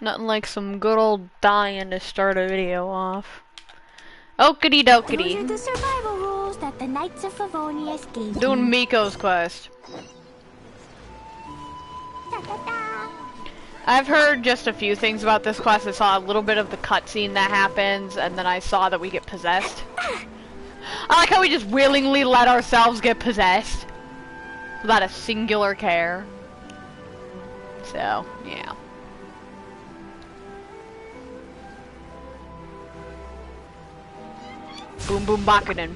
Nothing like some good old dying to start a video off. Okity dokity. Those are the survival rules that the Knights of Favonius gave Doing you. Mikos Quest. Ta-ta-ta. I've heard just a few things about this quest. I saw a little bit of the cutscene that happens, and then I saw that we get possessed. I like how we just willingly let ourselves get possessed without a singular care. So, yeah. Boom boom Bakuden.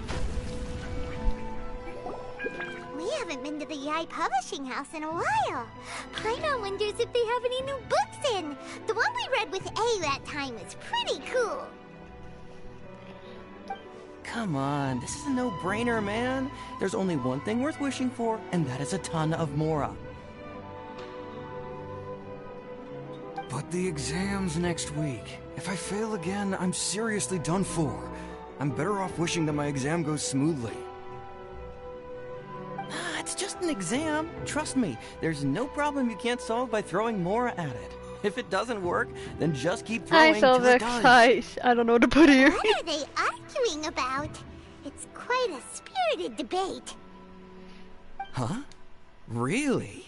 We haven't been to the Yai Publishing House in a while. Paimon wonders if they have any new books in. The one we read with A that time was pretty cool. Come on, this is a no-brainer, man. There's only one thing worth wishing for, and that is a ton of Mora. But the exam's next week. If I fail again, I'm seriously done for. I'm better off wishing that my exam goes smoothly. Ah, it's just an exam. Trust me, there's no problem you can't solve by throwing Mora at it. If it doesn't work, then just keep throwing Hi, till it Silvix. does. Hi. I don't know what to put here. What are they arguing about? It's quite a spirited debate. Huh? Really?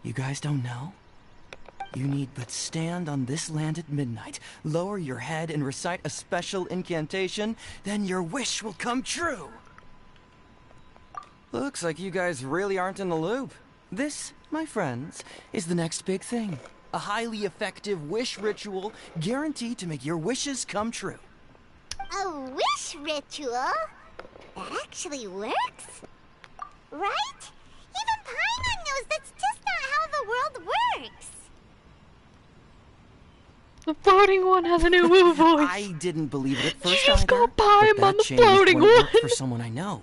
You guys don't know? You need but stand on this land at midnight, lower your head and recite a special incantation, then your wish will come true. Looks like you guys really aren't in the loop. This, my friends, is the next big thing. A highly effective wish ritual guaranteed to make your wishes come true. A wish ritual? That actually works? Right? Even Paimon knows that's just not how the world works. The floating one has a new woo voice. I didn't believe it at first You just either, got by him but on that the changed floating when it worked one. for someone I know.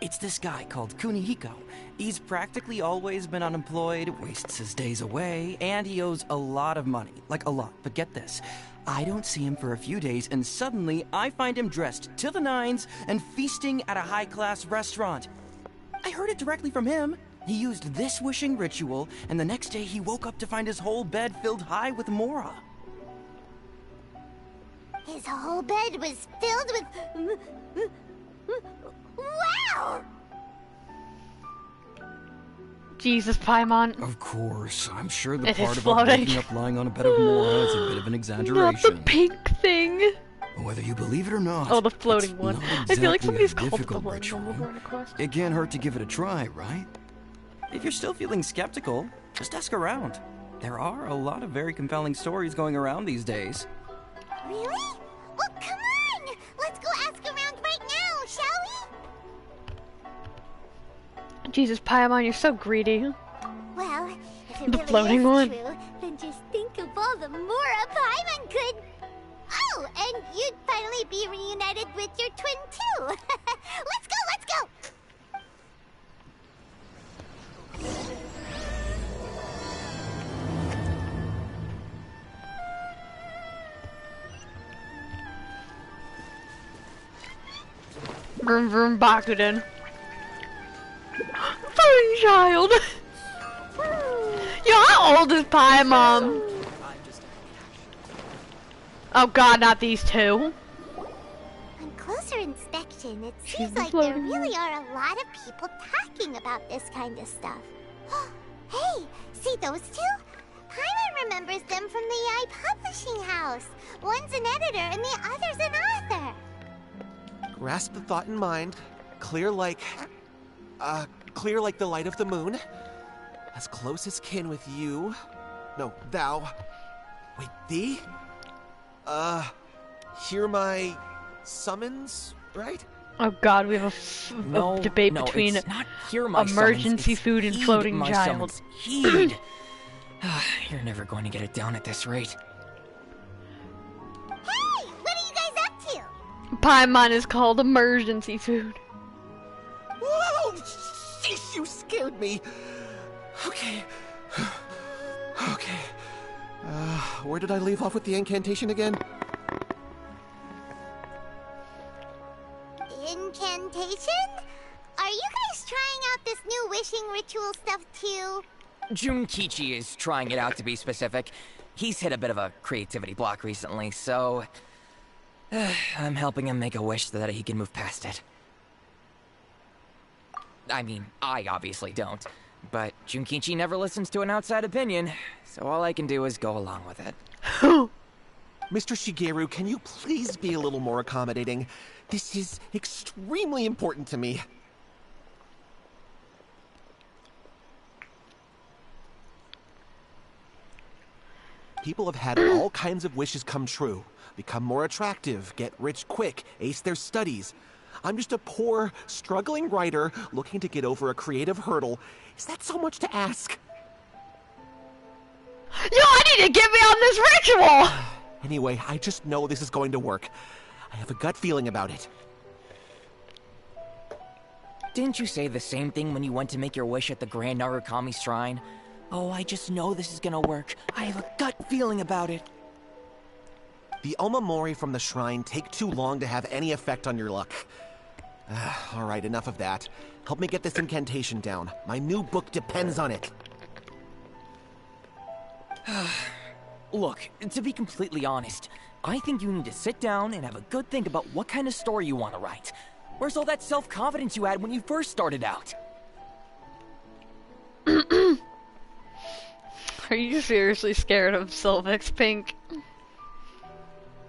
It's this guy called Kunihiko. He's practically always been unemployed, wastes his days away, and he owes a lot of money. Like a lot. But get this. I don't see him for a few days, and suddenly I find him dressed to the nines and feasting at a high-class restaurant. I heard it directly from him. He used this wishing ritual, and the next day he woke up to find his whole bed filled high with Mora. His whole bed was filled with... Wow! Jesus, Paimon. Of course, I'm sure the It is part about floating. waking up lying on a bed of Mora is a bit of an Not exaggeration. the pink thing. Whether you believe it or not, Oh, the floating it's one. not I feel like exactly somebody's a called the difficult floating ritual. one before in a quest. It can't hurt to give it a try, right? If you're still feeling skeptical, just ask around. There are a lot of very compelling stories going around these days. Really? Well, come on! Let's go ask around right now, shall we? Jesus, Paimon, you're so greedy. Well, if it The really floating is one. true, then just think of all the Mora Paimon could... Oh, and you'd finally be reunited with your twin, too. Let's go, let's go! Vroom vroom Bakuden. Floating child. Yo, how old is Paimon? Oh god, not these two. On closer inspection, it She's seems the like there floating one. really are a lot of people talking about this kind of stuff. Hey, see those two? Paimon remembers them from the Yai Publishing House. One's an editor and the other's an author. Grasp the thought in mind. Clear like the light of the moon. As close as kin with you. No, thou. Wait, thee? Hear my summons, right? Oh god, we have a debate between it's not hear my emergency summons, it's food and heed floating my child. summons. Heed. You're never going to get it down at this rate. Hey, what are you guys up to? Paimon is called emergency food. Whoa! Sheesh, you scared me. Okay. Okay. Where did I leave off with the incantation again? Incantation? Are you guys trying out this new wishing ritual stuff too? Junkichi is trying it out, to be specific. He's hit a bit of a creativity block recently, so... I'm helping him make a wish so that he can move past it. I mean, I obviously don't. But Junkichi never listens to an outside opinion, so all I can do is go along with it. Mr. Shigeru, can you please be a little more accommodating? This is extremely important to me. People have had all kinds of wishes come true. Become more attractive, get rich quick, ace their studies. I'm just a poor, struggling writer looking to get over a creative hurdle. Is that so much to ask? Yo, I need to get me on this ritual! Anyway, I just know this is going to work. I have a gut feeling about it. Didn't you say the same thing when you went to make your wish at the Grand Narukami Shrine? Oh, I just know this is gonna work. I have a gut feeling about it. The Omamori from the shrine take too long to have any effect on your luck. Alright, enough of that. Help me get this incantation down. My new book depends on it. Look, to be completely honest, I think you need to sit down and have a good think about what kind of story you want to write. Where's all that self-confidence you had when you first started out? Are you seriously scared of Sylvex Pink?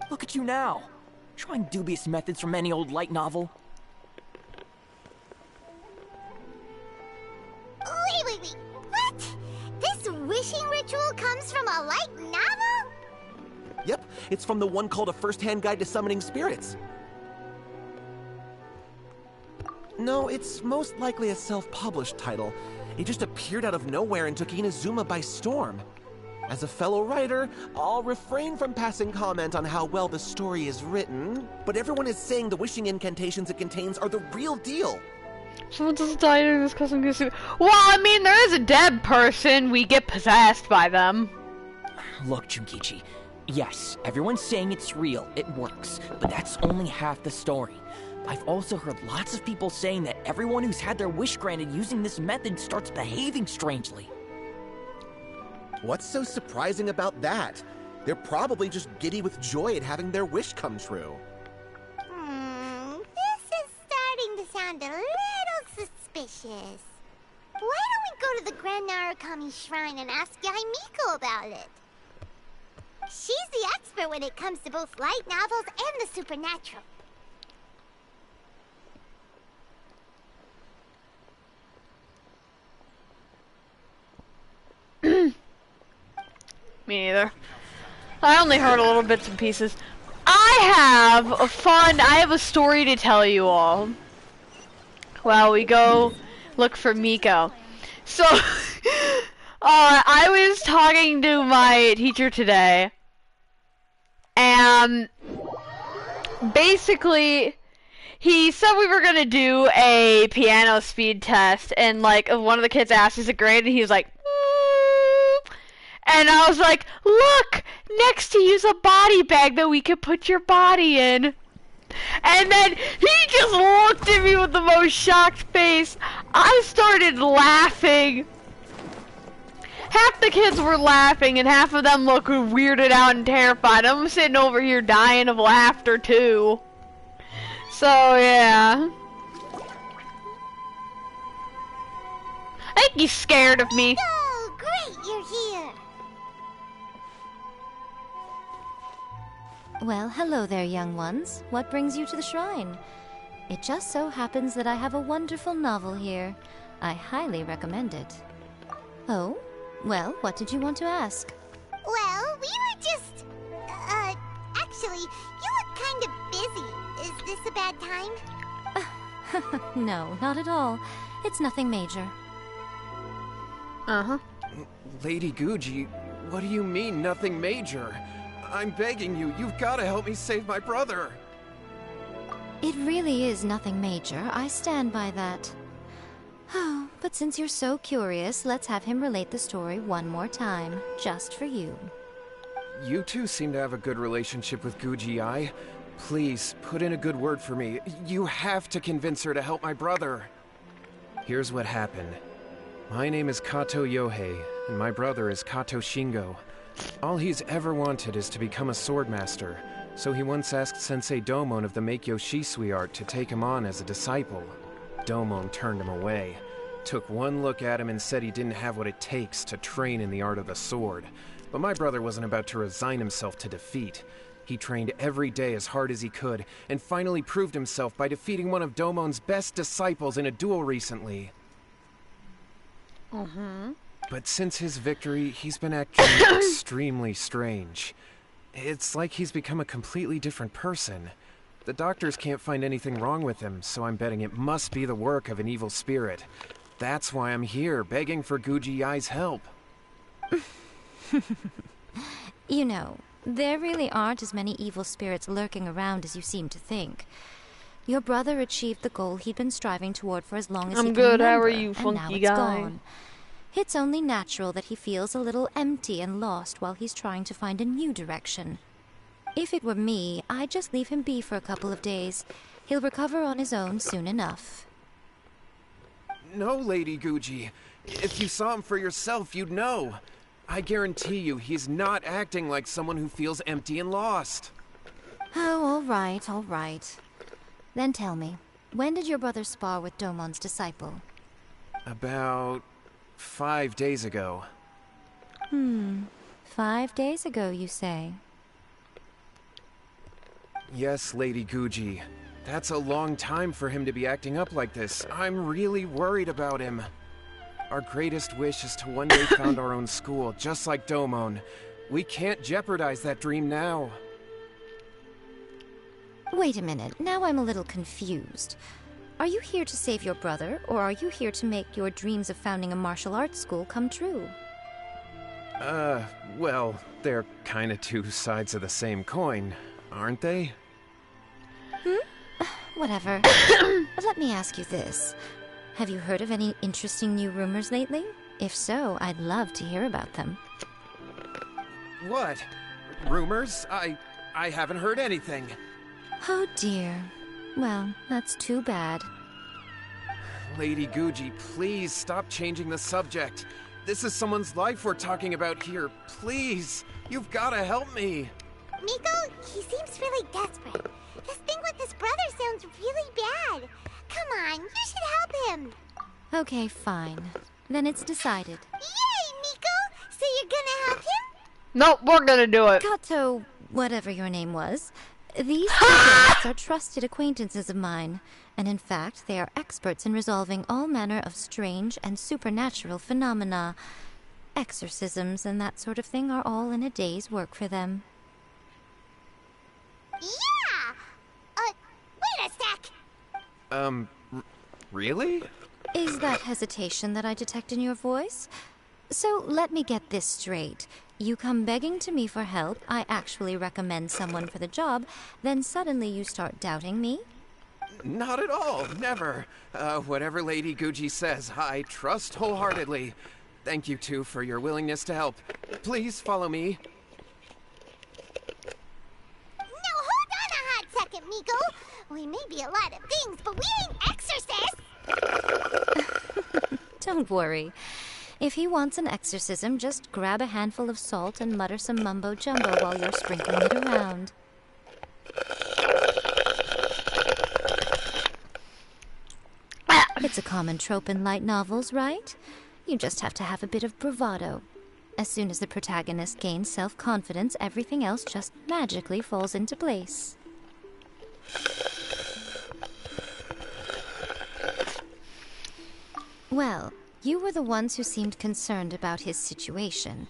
Look at you now, trying dubious methods from any old light novel. Wait. What? This wishing ritual comes from a light novel? Yep, it's from the one called A First-Hand Guide to Summoning Spirits. No, it's most likely a self-published title. It just appeared out of nowhere and took Inazuma by storm. As a fellow writer, I'll refrain from passing comment on how well the story is written, but everyone is saying the wishing incantations it contains are the real deal. Someone just died in this custom Kitsune. Well, I mean, there is a dead person. We get possessed by them. Look, Junkichi. Yes, everyone's saying it's real, it works, but that's only half the story. I've also heard lots of people saying that everyone who's had their wish granted using this method starts behaving strangely. What's so surprising about that? They're probably just giddy with joy at having their wish come true. This is starting to sound a little suspicious. Why don't we go to the Grand Narukami Shrine and ask Yae Miko about it? She's the expert when it comes to both light novels and the supernatural. Me neither. I only heard a little bits and pieces. I have a story to tell you all. Well, we go look for Miko. So, I was talking to my teacher today, and basically, he said we were gonna do a piano speed test, and like, one of the kids asked, is it great? And he was like, and I was like, look, next to you's a body bag that we could put your body in. And then he just looked at me with the most shocked face. I started laughing. Half the kids were laughing and half of them looked weirded out and terrified. I'm sitting over here dying of laughter too. So yeah. I think he's scared of me. Oh, great, you're here. Well, hello there, young ones. What brings you to the shrine? It just so happens that I have a wonderful novel here. I highly recommend it. Oh? Well, what did you want to ask? Well, we were just... actually, you look kind of busy. Is this a bad time? No, not at all. It's nothing major. Uh-huh. Lady Guji, what do you mean, nothing major? I'm begging you, you've got to help me save my brother. It really is nothing major. I stand by that. Oh, but since you're so curious, let's have him relate the story one more time, just for you. You two seem to have a good relationship with Guji-ai. Please, put in a good word for me. You have to convince her to help my brother. Here's what happened. My name is Kato Yohei, and my brother is Kato Shingo. All he's ever wanted is to become a swordmaster, so he once asked Sensei Domon of the Meikyo Shisui art to take him on as a disciple. Domon turned him away, took one look at him and said he didn't have what it takes to train in the art of the sword. But my brother wasn't about to resign himself to defeat. He trained every day as hard as he could, and finally proved himself by defeating one of Domon's best disciples in a duel recently. But since his victory, he's been acting extremely strange. It's like he's become a completely different person. The doctors can't find anything wrong with him, so I'm betting it must be the work of an evil spirit. That's why I'm here, begging for Guji Yai's help. You know, there really aren't as many evil spirits lurking around as you seem to think. Your brother achieved the goal he'd been striving toward for as long as he can good. remember, How are you, and funky now it's guy? gone. It's only natural that he feels a little empty and lost while he's trying to find a new direction. If it were me, I'd just leave him be for a couple of days. He'll recover on his own soon enough. No, Lady Guji. If you saw him for yourself, you'd know. I guarantee you, he's not acting like someone who feels empty and lost. Oh, all right, all right. Then tell me, when did your brother spar with Domon's disciple? About 5 days ago. 5 days ago, you say? Yes, Lady Guji. That's a long time for him to be acting up like this. I'm really worried about him. Our greatest wish is to one day found our own school, just like Domon. We can't jeopardize that dream now. Wait a minute, now I'm a little confused. Are you here to save your brother, or are you here to make your dreams of founding a martial arts school come true? Well, they're kinda two sides of the same coin, aren't they? Whatever. Let me ask you this. Have you heard of any interesting new rumors lately? If so, I'd love to hear about them. What? Rumors? I haven't heard anything. Oh dear. Well, that's too bad. Lady Guji, please stop changing the subject. This is someone's life we're talking about here. Please, you've gotta help me. Miko, he seems really desperate. This thing with his brother sounds really bad. Come on, you should help him. Okay, fine. Then it's decided. Yay, Miko! So you're gonna help him? Nope, we're gonna do it. Kato, whatever your name was, these two guests are trusted acquaintances of mine, and in fact, they are experts in resolving all manner of strange and supernatural phenomena. Exorcisms and that sort of thing are all in a day's work for them. Yeah! Wait a sec! Really? Is that hesitation that I detect in your voice? So let me get this straight. You come begging to me for help, I actually recommend someone for the job, then suddenly you start doubting me? Not at all, never. Whatever Lady Guji says, I trust wholeheartedly. Thank you, too, for your willingness to help. Please follow me. Now hold on a hot second, Miko. We may be a lot of things, but we ain't exorcists. Don't worry. If he wants an exorcism, just grab a handful of salt and mutter some mumbo-jumbo while you're sprinkling it around. It's a common trope in light novels, right? You just have to have a bit of bravado. As soon as the protagonist gains self-confidence, everything else just magically falls into place. Well, you were the ones who seemed concerned about his situation.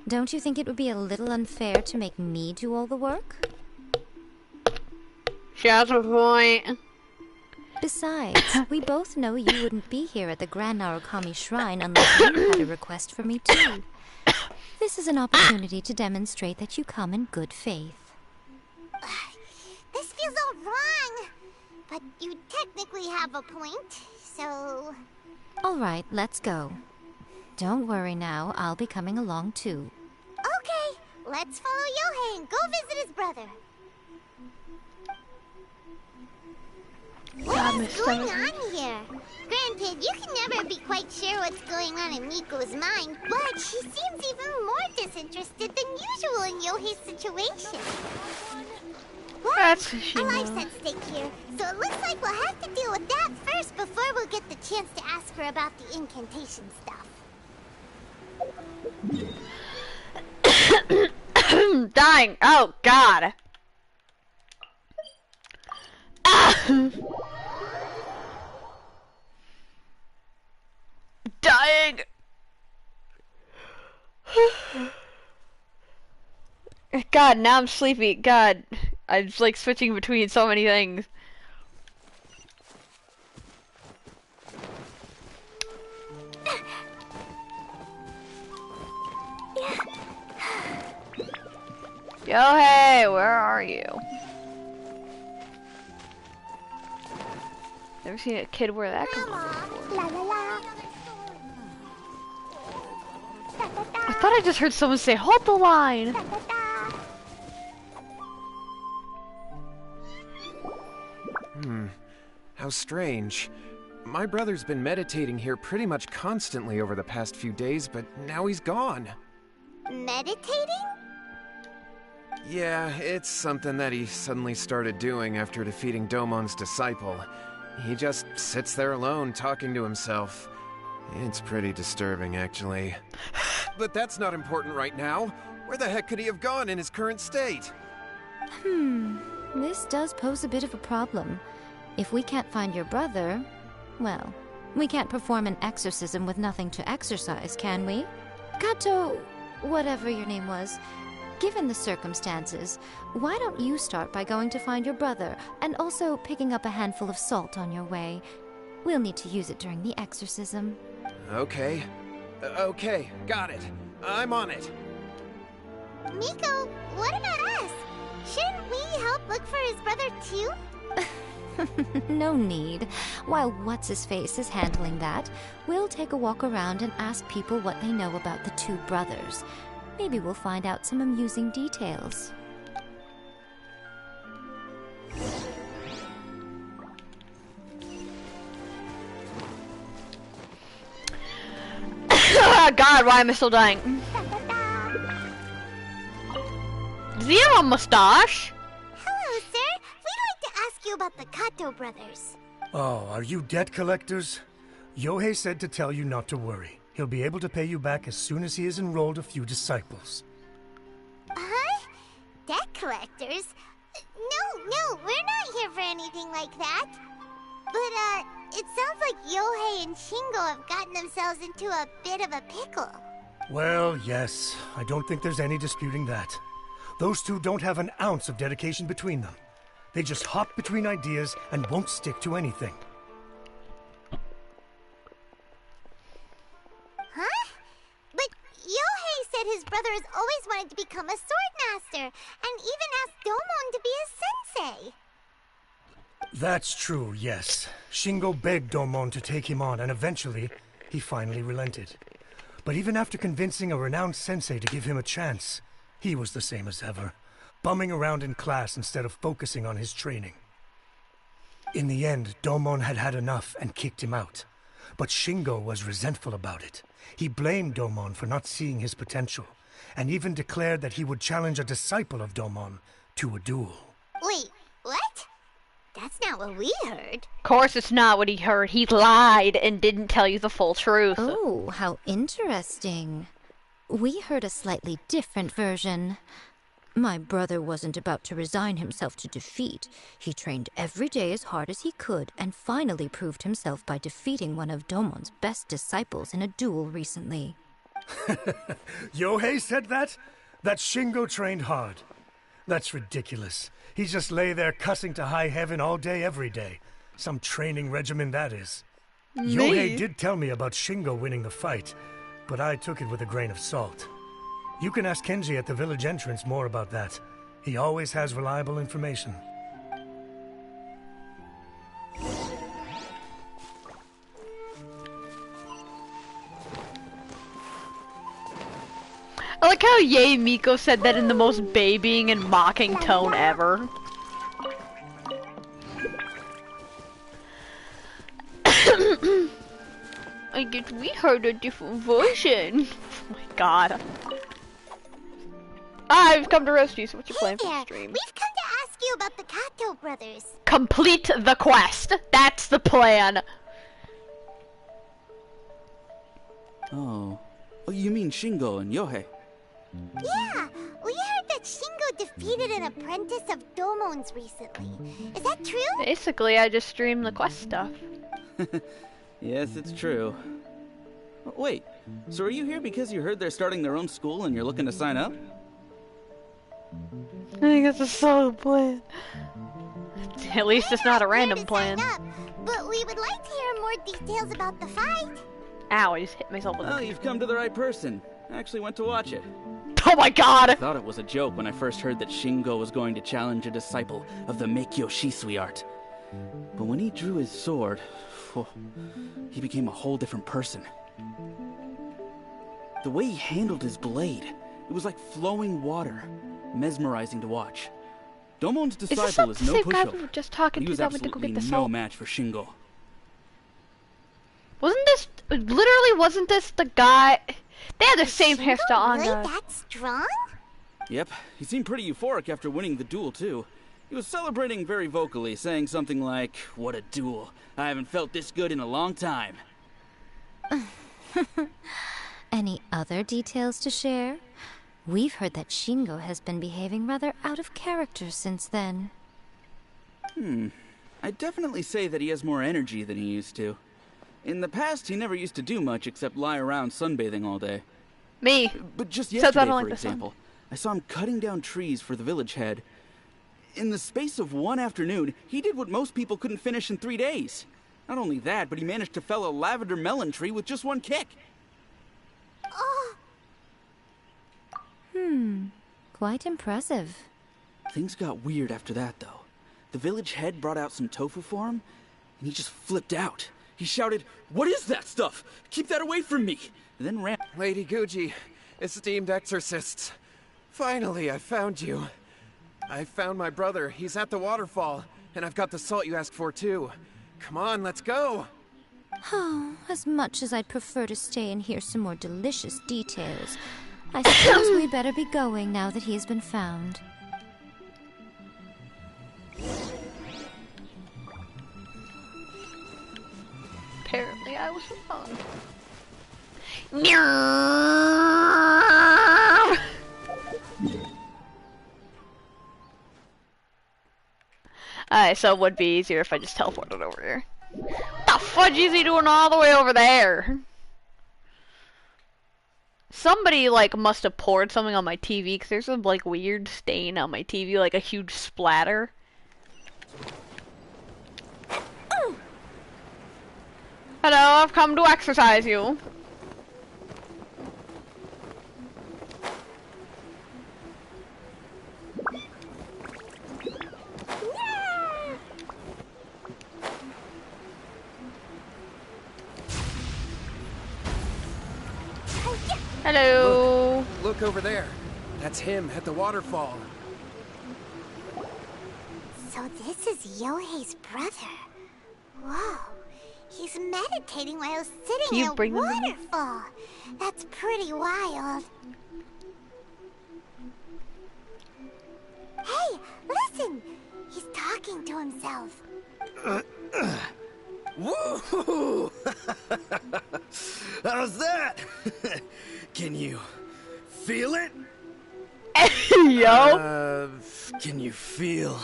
Don't you think it would be a little unfair to make me do all the work? She has a point. Besides, we both know you wouldn't be here at the Grand Narukami Shrine unless you had a request for me too. This is an opportunity to demonstrate that you come in good faith. This feels all wrong. But you technically have a point, so... All right, let's go. Don't worry now, I'll be coming along too. Okay, let's follow Yohei and go visit his brother. What is going on here? Granted, you can never be quite sure what's going on in Miko's mind, but she seems even more disinterested than usual in Yohei's situation. Well, That's what she a life's knows. at stake here, so it looks like we'll have to deal with that first before we'll get the chance to ask her about the incantation stuff. Dying. Oh, God. Ah. Dying. God, now I'm sleepy. God, I'm just like switching between so many things. Yo, hey, where are you? Never seen a kid wear that cologne before. La la la. I thought I just heard someone say, hold the line. How strange. My brother's been meditating here pretty much constantly over the past few days, but now he's gone. Meditating? Yeah, it's something that he suddenly started doing after defeating Domon's disciple. He just sits there alone, talking to himself. It's pretty disturbing, actually. But that's not important right now. Where the heck could he have gone in his current state? This does pose a bit of a problem. If we can't find your brother, well, we can't perform an exorcism with nothing to exorcise, can we? Kato, whatever your name was, given the circumstances, why don't you start by going to find your brother and also picking up a handful of salt on your way? We'll need to use it during the exorcism. Okay. Okay, got it. I'm on it. Miko, what about us? Shouldn't we help look for his brother too? No need. While What's-His-Face is handling that, we'll take a walk around and ask people what they know about the two brothers. Maybe we'll find out some amusing details. God, why am I still dying? Does he have a mustache? Hello, sir. We'd like to ask you about the Kato brothers. Oh, are you debt collectors? Yohei said to tell you not to worry. He'll be able to pay you back as soon as he has enrolled a few disciples. Huh? Debt collectors? No, we're not here for anything like that. But, it sounds like Yohei and Shingo have gotten themselves into a bit of a pickle. Well, yes. I don't think there's any disputing that. Those two don't have an ounce of dedication between them. They just hop between ideas and won't stick to anything. Huh? But Yohei said his brother has always wanted to become a swordmaster, and even asked Domon to be his sensei. That's true, yes. Shingo begged Domon to take him on, and eventually, he finally relented. But even after convincing a renowned sensei to give him a chance, he was the same as ever, bumming around in class instead of focusing on his training. In the end, Domon had had enough and kicked him out. But Shingo was resentful about it. He blamed Domon for not seeing his potential, and even declared that he would challenge a disciple of Domon to a duel. Wait, what? That's not what we heard. Of course it's not what he heard. He lied and didn't tell you the full truth. Oh, how interesting. We heard a slightly different version. My brother wasn't about to resign himself to defeat. He trained every day as hard as he could and finally proved himself by defeating one of Domon's best disciples in a duel recently. Yohei said that? That Shingo trained hard. That's ridiculous. He just lay there cussing to high heaven all day, every day. Some training regimen, that is. Yohei did tell me about Shingo winning the fight, but I took it with a grain of salt. You can ask Kenji at the village entrance more about that. He always has reliable information. I like how Yay Miko said that in the most babying and mocking tone ever. I guess we heard a different version. Oh my god. I've come to roast you, so what's your plan for the stream? We've come to ask you about the Kato brothers. Complete the quest. That's the plan. Oh, you mean Shingo and Yohei? Yeah, we heard that Shingo defeated an apprentice of Domon's recently. Is that true? Basically, I just stream the quest stuff. Yes, it's true. Wait, so are you here because you heard they're starting their own school and you're looking to sign up? I think it's a solid plan. At least it's not a random plan. Sign up, but we would like to hear more details about the fight. Ow, I just hit myself with Oh, you've come to the right person. I actually went to watch it. Oh my god! I thought it was a joke when I first heard that Shingo was going to challenge a disciple of the Meikyo Shisui art. But when he drew his sword, he became a whole different person. The way he handled his blade, it was like flowing water, mesmerizing to watch. Domon's disciple is no pushover. We were just talking he to was that went to go absolutely get the no salt. match for Shingo. Wasn't this the guy? They had the same hairstyle on. Really that strong? Yep, he seemed pretty euphoric after winning the duel, too. He was celebrating very vocally, saying something like, "What a duel. I haven't felt this good in a long time." Any other details to share? We've heard that Shingo has been behaving rather out of character since then. I'd definitely say that he has more energy than he used to. In the past, he never used to do much except lie around sunbathing all day. Me. But just Says I yesterday, don't like for the sun. example, I saw him cutting down trees for the village head. In the space of one afternoon, he did what most people couldn't finish in 3 days. Not only that, but he managed to fell a lavender melon tree with just one kick. Oh, Quite impressive. Things got weird after that, though. The village head brought out some tofu for him, and he just flipped out. He shouted, "What is that stuff? Keep that away from me!" And then ran. Lady Guji, esteemed exorcists. Finally, I found you. I found my brother. He's at the waterfall, and I've got the salt you asked for, too. Come on, let's go. Oh, as much as I'd prefer to stay and hear some more delicious details, I suppose we better be going now that he has been found. Apparently, I was wrong. Alright, so it would be easier if I just teleported over here. What the fudge is he doing all the way over there? Somebody, like, must have poured something on my TV, because there's a, like, weird stain on my TV, like a huge splatter. Hello, I've come to exercise you. Hello. Look over there. That's him at the waterfall. so this is Yohei's brother. Whoa. He's meditating while sitting in a waterfall. That's pretty wild. Hey, listen! He's talking to himself. Woo! How's that? Can you feel it? Yo! Can you feel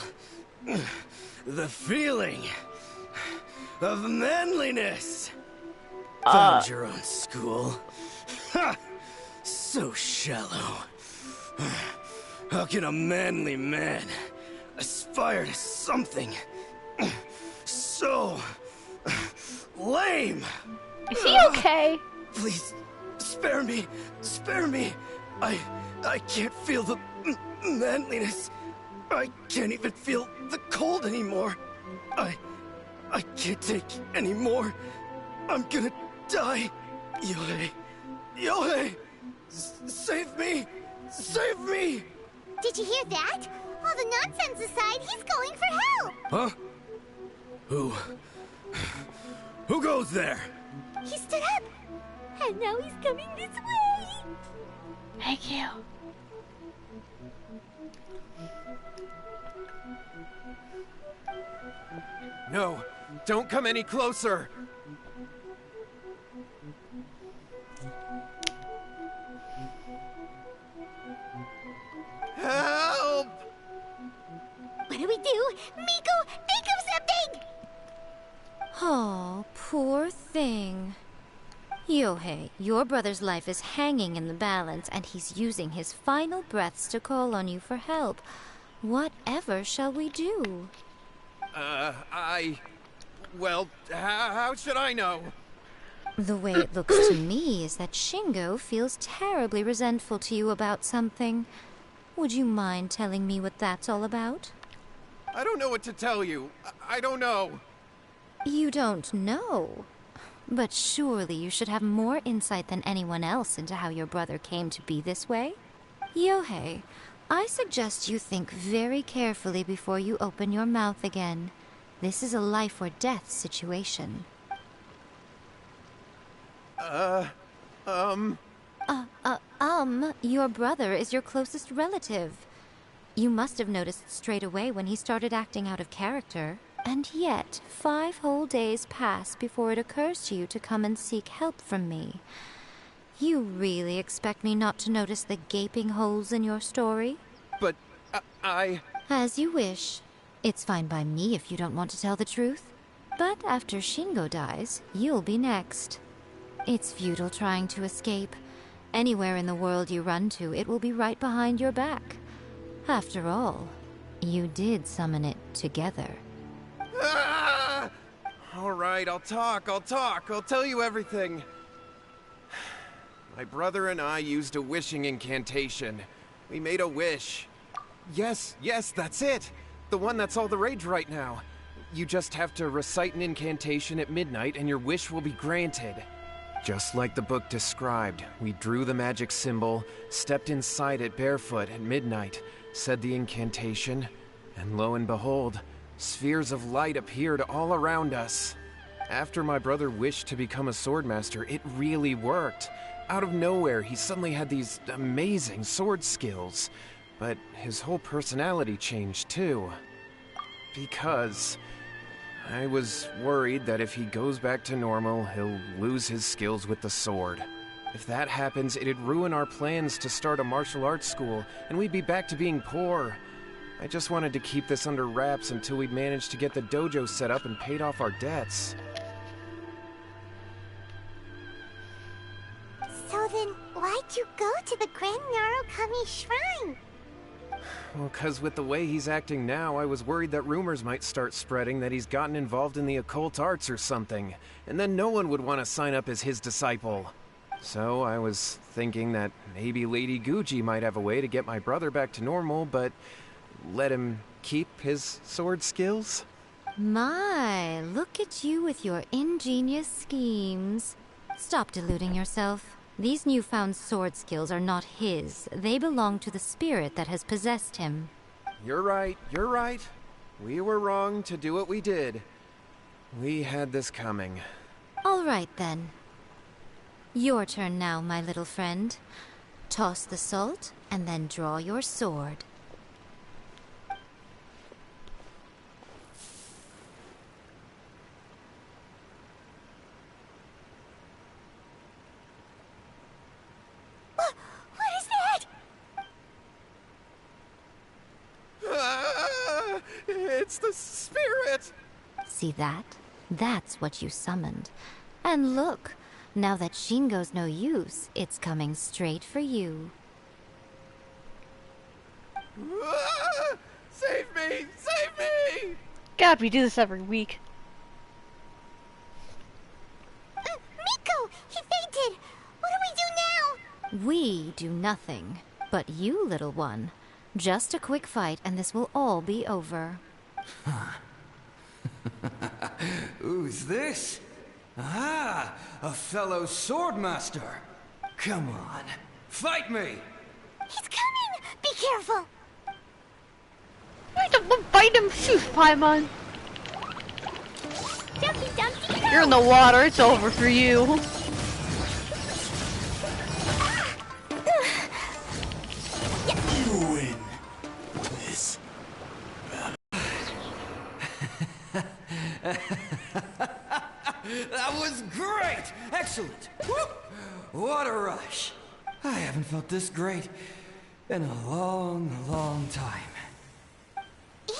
the feeling of manliness? Found your own school. Ha! So shallow. How can a manly man aspire to something so lame? Is he okay? Please, spare me. Spare me. I can't feel the manliness. I can't even feel the cold anymore. I can't take any more. I'm gonna die. Yohei. Yohei! Save me! Save me! Did you hear that? All the nonsense aside, he's going for help! Huh? Who goes there? He stood up! And now he's coming this way! Thank you. No, don't come any closer! Help! What do we do? Miko, think of something! Oh, poor thing. Yohei, your brother's life is hanging in the balance, and he's using his final breaths to call on you for help. Whatever shall we do? Well, how should I know? The way it looks to me is that Shingo feels terribly resentful to you about something. Would you mind telling me what that's all about? I don't know what to tell you. I don't know. You don't know? But surely you should have more insight than anyone else into how your brother came to be this way? Yohei, I suggest you think very carefully before you open your mouth again. This is a life or death situation. Your brother is your closest relative. You must have noticed straight away when he started acting out of character. And yet, 5 whole days pass before it occurs to you to come and seek help from me. You really expect me not to notice the gaping holes in your story? But, I... As you wish. It's fine by me if you don't want to tell the truth. But after Shingo dies, you'll be next. It's futile trying to escape. Anywhere in the world you run to, it will be right behind your back. After all, you did summon it together. Ah! All right, I'll talk. I'll tell you everything. My brother and I used a wishing incantation. We made a wish. Yes, that's it. The one that's all the rage right now. You just have to recite an incantation at midnight and your wish will be granted. Just like the book described, we drew the magic symbol, stepped inside it barefoot at midnight, said the incantation, and lo and behold, spheres of light appeared all around us. After my brother wished to become a swordmaster, it really worked. Out of nowhere, he suddenly had these amazing sword skills. But his whole personality changed too. Because I was worried that if he goes back to normal, he'll lose his skills with the sword. If that happens, it'd ruin our plans to start a martial arts school, and we'd be back to being poor. I just wanted to keep this under wraps until we'd managed to get the dojo set up and paid off our debts. So then, why'd you go to the Grand Narukami Shrine? Well, 'cause with the way he's acting now, I was worried that rumors might start spreading that he's gotten involved in the occult arts or something, and then no one would want to sign up as his disciple. So I was thinking that maybe Lady Guji might have a way to get my brother back to normal, but let him keep his sword skills? My, look at you with your ingenious schemes. Stop deluding yourself. These newfound sword skills are not his. They belong to the spirit that has possessed him. You're right. We were wrong to do what we did. We had this coming. All right, then. Your turn now, my little friend. Toss the salt, and then draw your sword. What is that? Ah, it's the spirit! See that? That's what you summoned. And look, now that Shingo's no use, it's coming straight for you. Ah, save me! Save me! God, we do this every week. Miko! He fainted! What do we do now? We do nothing. But you, little one, just a quick fight and this will all be over. Who's this? Ah, a fellow swordmaster. Come on, fight me! He's coming! Be careful! I don't fight him, shoot, Paimon. Junkie! You're in the water, it's over for you. You win this. That was great! Excellent! Woo! What a rush! I haven't felt this great in a long, long time. He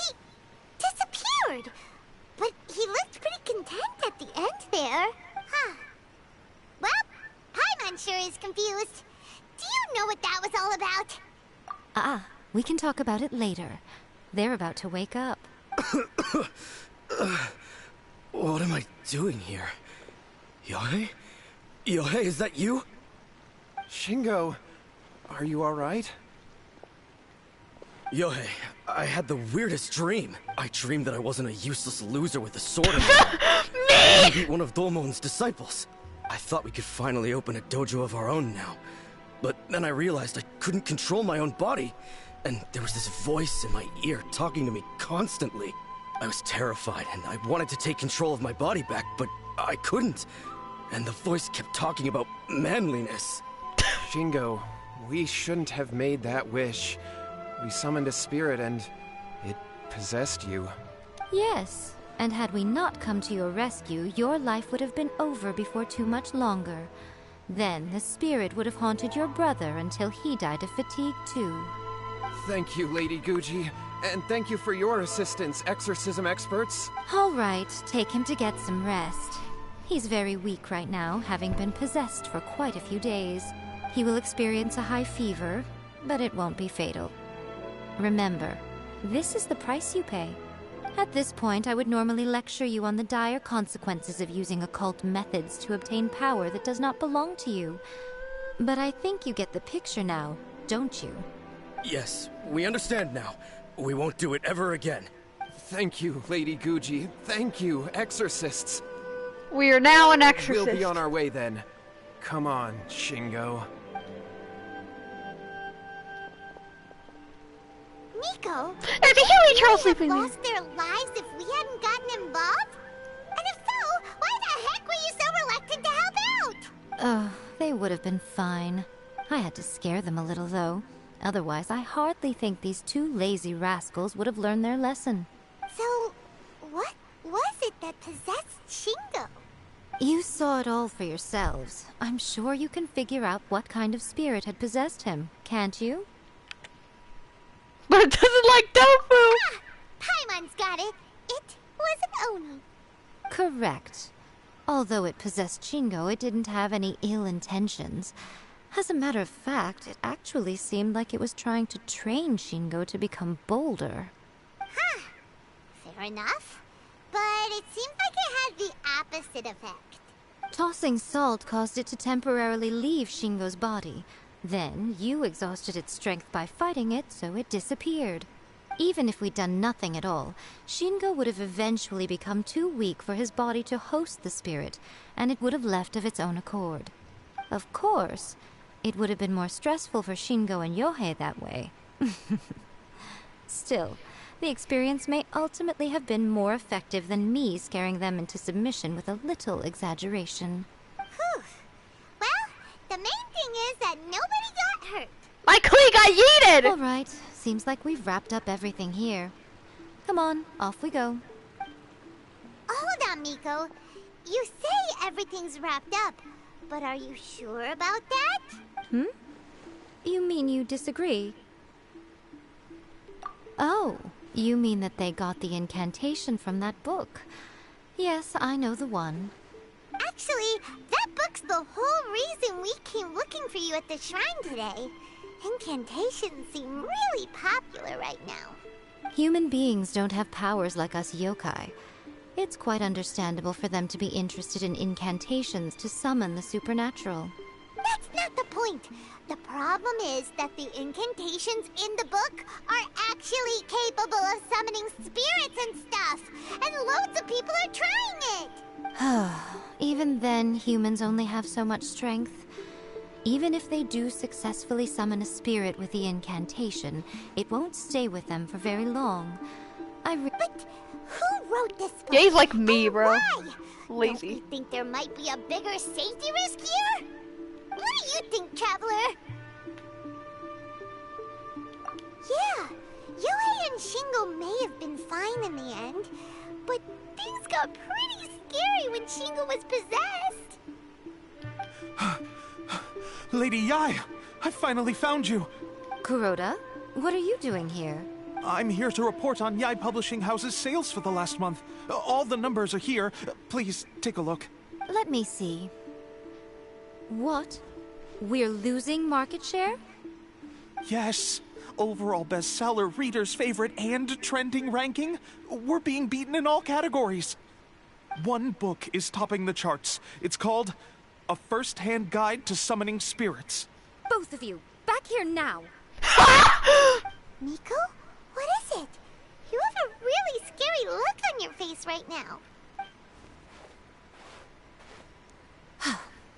disappeared, but he looked pretty content at the end there. Huh. Well, Paimon sure is confused. Do you know what that was all about? We can talk about it later. They're about to wake up. What am I doing here? Yohei? Yohei, is that you? Shingo, are you alright? Yohei, I had the weirdest dream. I dreamed that I wasn't a useless loser with a sword in my hand. I beat one of Domon's disciples. I thought we could finally open a dojo of our own now. But then I realized I couldn't control my own body. And there was this voice in my ear talking to me constantly. I was terrified and I wanted to take control of my body back, but I couldn't. And the voice kept talking about manliness. Shingo, we shouldn't have made that wish. We summoned a spirit and it possessed you. Yes, and had we not come to your rescue, your life would have been over before too much longer. Then the spirit would have haunted your brother until he died of fatigue too. Thank you, Lady Guji. And thank you for your assistance, exorcism experts. All right, take him to get some rest. He's very weak right now, having been possessed for quite a few days. He will experience a high fever, but it won't be fatal. Remember, this is the price you pay. At this point, I would normally lecture you on the dire consequences of using occult methods to obtain power that does not belong to you. But I think you get the picture now, don't you? Yes, we understand now. We won't do it ever again. Thank you, Lady Guji. Thank you, exorcists. We are now an exorcist. We'll be on our way then. Come on, Shingo. Miko, There's a huge troll sleeping there. lost their lives if we hadn't gotten involved? And if so, why the heck were you so reluctant to help out? Oh, they would have been fine. I had to scare them a little, though. Otherwise, I hardly think these two lazy rascals would have learned their lesson. So, what was it that possessed Shingo? You saw it all for yourselves. I'm sure you can figure out what kind of spirit had possessed him, can't you? But it doesn't like tofu! Ah! Paimon's got it. It was an Oni. Correct. Although it possessed Shingo, it didn't have any ill intentions. As a matter of fact, it actually seemed like it was trying to train Shingo to become bolder. Huh. Fair enough. But it seemed like it had the opposite effect. Tossing salt caused it to temporarily leave Shingo's body. Then, you exhausted its strength by fighting it, so it disappeared. Even if we'd done nothing at all, Shingo would have eventually become too weak for his body to host the spirit, and it would have left of its own accord. Of course, it would have been more stressful for Shingo and Yohei that way. Still, the experience may ultimately have been more effective than me scaring them into submission with a little exaggeration. Whew. Well, the main thing is that nobody got hurt. My Klee got yeeted! All right, seems like we've wrapped up everything here. Come on, off we go. Hold on, Miko. You say everything's wrapped up, but are you sure about that? You mean you disagree? Oh, you mean that they got the incantation from that book. Yes, I know the one. Actually, that book's the whole reason we came looking for you at the shrine today. Incantations seem really popular right now. Human beings don't have powers like us yokai. It's quite understandable for them to be interested in incantations to summon the supernatural. That's not the point. The problem is that the incantations in the book are actually capable of summoning spirits and stuff, and loads of people are trying it. Even then, humans only have so much strength. Even if they do successfully summon a spirit with the incantation, it won't stay with them for very long. But who wrote this book? Yeah, he's like me, And bro. why? Lazy. Don't you think there might be a bigger safety risk here? What do you think, Traveler? Yeah, Yohei and Shingo may have been fine in the end, but things got pretty scary when Shingo was possessed. Lady Yai, I finally found you. Kuroda, what are you doing here? I'm here to report on Yai Publishing House's sales for the last month. All the numbers are here. Please, take a look. Let me see. What? We're losing market share? Yes. Overall bestseller, readers' favorite, and trending ranking. We're being beaten in all categories. One book is topping the charts. It's called A First-Hand Guide to Summoning Spirits. Both of you, back here now. Miko? What is it? You have a really scary look on your face right now.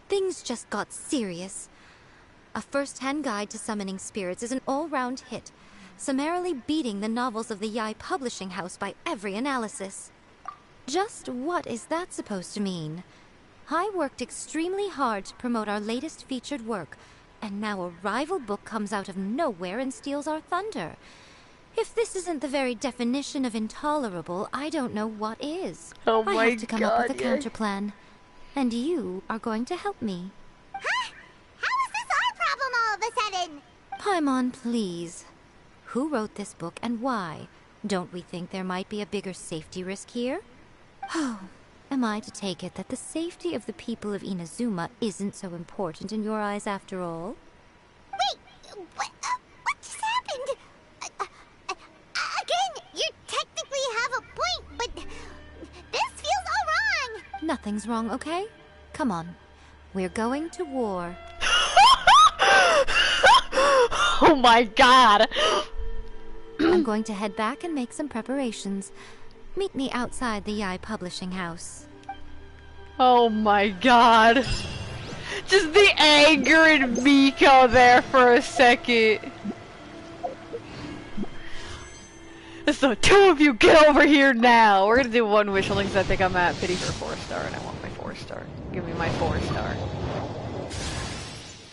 Things just got serious. A First-Hand Guide to Summoning Spirits is an all-round hit, summarily beating the novels of the Yai Publishing House by every analysis. Just what is that supposed to mean? I worked extremely hard to promote our latest featured work, and now a rival book comes out of nowhere and steals our thunder. If this isn't the very definition of intolerable, I don't know what is. Oh my I have to come up with a God, counterplan. And you are going to help me. Huh? How is this our problem all of a sudden? Paimon, please. Who wrote this book and why? Don't we think there might be a bigger safety risk here? Oh, am I to take it that the safety of the people of Inazuma isn't so important in your eyes after all? Wait, what just happened? Again, you technically have a point, but this feels all wrong. Nothing's wrong, okay? Come on. We're going to war. Oh my God. I'm going to head back and make some preparations. Meet me outside the Yai Publishing House. Oh my God. Just the anger in Miko there for a second. So, two of you get over here now. We're gonna do one wish only because I think I'm at pity for 4-star and I want my 4-star. Give me my 4-star.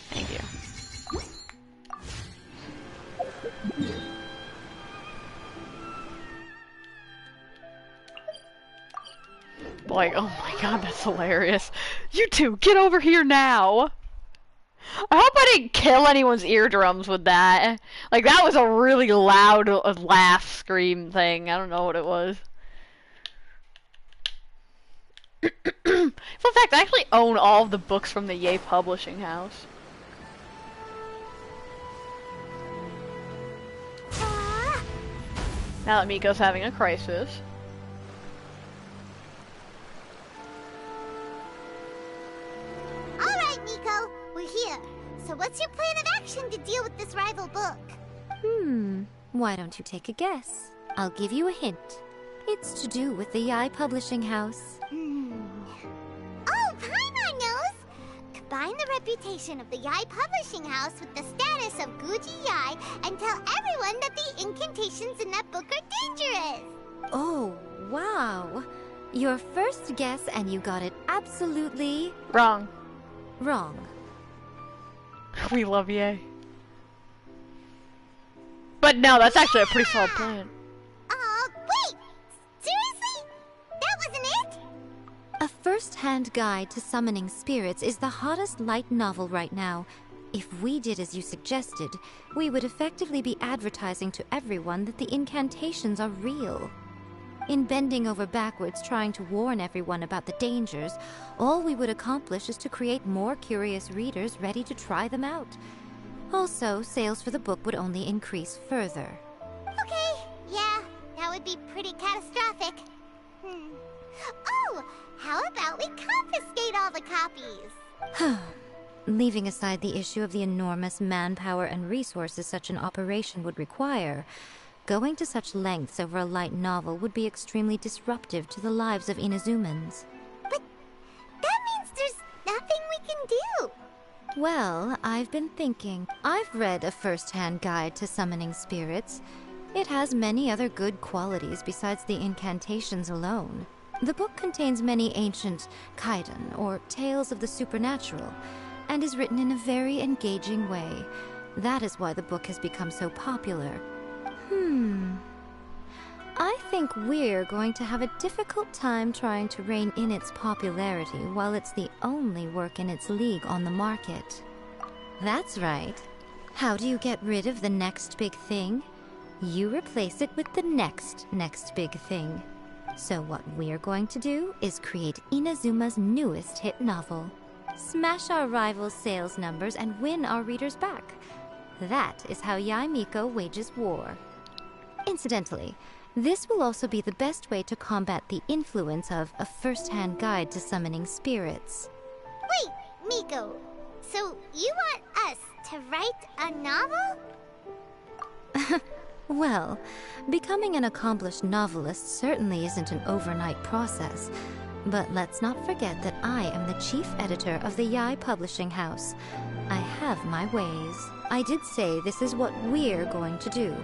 Thank you. Like, oh my God, that's hilarious. You two, get over here now. I hope I didn't kill anyone's eardrums with that. Like, that was a really loud laugh scream thing. I don't know what it was. Fun fact, I actually own all of the books from the Yai Publishing House. Now that Miko's having a crisis. Alright, Miko, we're here. So what's your plan of action to deal with this rival book? Why don't you take a guess? I'll give you a hint. It's to do with the Yai Publishing House. Oh, Paimon knows! Combine the reputation of the Yai Publishing House with the status of Guji Yai and tell everyone that the incantations in that book are dangerous! Oh, wow. Your first guess and you got it absolutely... Wrong. wrong. We love Yai. But no, that's actually a pretty solid plan. Wait! Seriously? That wasn't it? A first-hand guide to summoning spirits is the hottest light novel right now. If we did as you suggested, we would effectively be advertising to everyone that the incantations are real. In bending over backwards trying to warn everyone about the dangers, all we would accomplish is to create more curious readers ready to try them out. Also, sales for the book would only increase further. Okay, yeah, that would be pretty catastrophic. Oh, how about we confiscate all the copies? Leaving aside the issue of the enormous manpower and resources such an operation would require, going to such lengths over a light novel would be extremely disruptive to the lives of Inazumans. But that means there's nothing we can do. Well, I've been thinking. I've read A First-Hand Guide to Summoning Spirits. It has many other good qualities besides the incantations alone. The book contains many ancient kaiden, or tales of the supernatural, and is written in a very engaging way. That is why the book has become so popular. I think we're going to have a difficult time trying to rein in its popularity while it's the only work in its league on the market. That's right. How do you get rid of the next big thing? You replace it with the next big thing. So what we're going to do is create Inazuma's newest hit novel. Smash our rival's sales numbers and win our readers back. That is how Yae Miko wages war. Incidentally, this will also be the best way to combat the influence of a first-hand guide to summoning spirits. Wait, Miko. So you want us to write a novel? Well, becoming an accomplished novelist certainly isn't an overnight process. But let's not forget that I am the chief editor of the Yae Publishing House. I have my ways. I did say this is what we're going to do.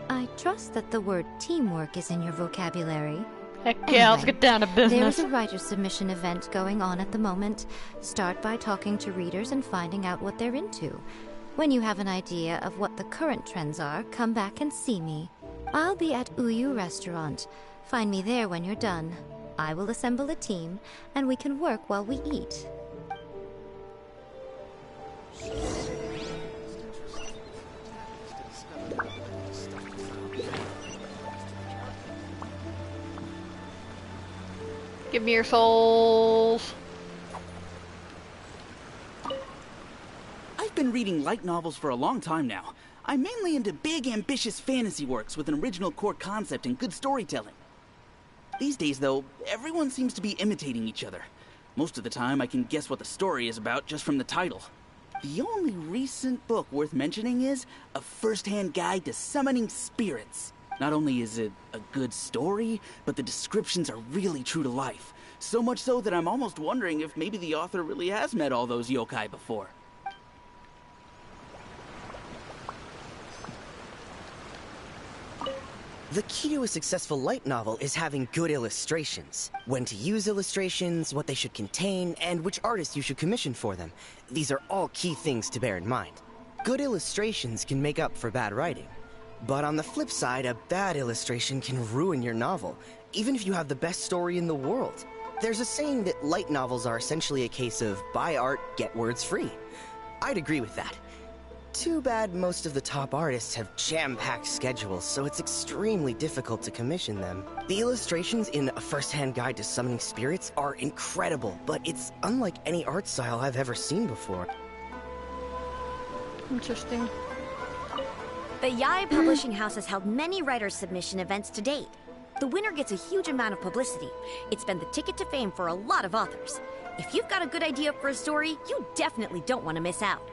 I trust that the word teamwork is in your vocabulary. Heck yeah, let's get down to business. There is a writer's submission event going on at the moment. Start by talking to readers and finding out what they're into. When you have an idea of what the current trends are, come back and see me. I'll be at Uyu Restaurant. Find me there when you're done. I will assemble a team, and we can work while we eat. Give me your souls. I've been reading light novels for a long time now. I'm mainly into big, ambitious fantasy works with an original core concept and good storytelling. These days, though, everyone seems to be imitating each other. Most of the time, I can guess what the story is about just from the title. The only recent book worth mentioning is A First-Hand Guide to Summoning Spirits. Not only is it a good story, but the descriptions are really true to life. So much so that I'm almost wondering if maybe the author really has met all those yokai before. The key to a successful light novel is having good illustrations. When to use illustrations, what they should contain, and which artist you should commission for them. These are all key things to bear in mind. Good illustrations can make up for bad writing. But on the flip side, a bad illustration can ruin your novel, even if you have the best story in the world. There's a saying that light novels are essentially a case of buy art, get words free. I'd agree with that. Too bad most of the top artists have jam-packed schedules, so it's extremely difficult to commission them. The illustrations in A First-Hand Guide to Summoning Spirits are incredible, but it's unlike any art style I've ever seen before. Interesting. The Yae Publishing House has held many writers' submission events to date. The winner gets a huge amount of publicity. It's been the ticket to fame for a lot of authors. If you've got a good idea for a story, you definitely don't want to miss out.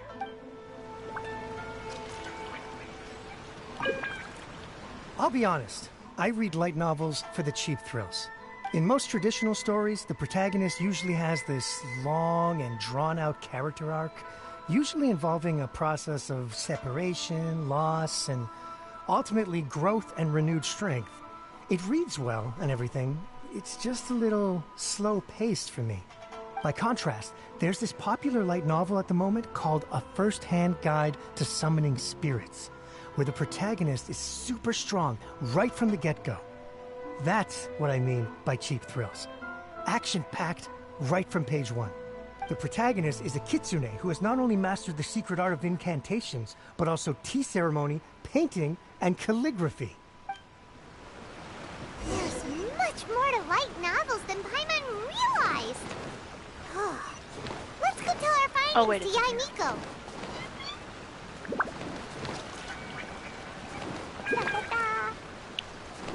I'll be honest, I read light novels for the cheap thrills. In most traditional stories, the protagonist usually has this long and drawn-out character arc, usually involving a process of separation, loss, and ultimately growth and renewed strength. It reads well and everything, it's just a little slow-paced for me. By contrast, there's this popular light novel at the moment called A First-Hand Guide to Summoning Spirits, where the protagonist is super strong right from the get-go. That's what I mean by cheap thrills. Action-packed right from page one. The protagonist is a Kitsune who has not only mastered the secret art of incantations, but also tea ceremony, painting, and calligraphy. There's much more to light novels than Paimon realized. Let's go tell our findings to Yae Miko.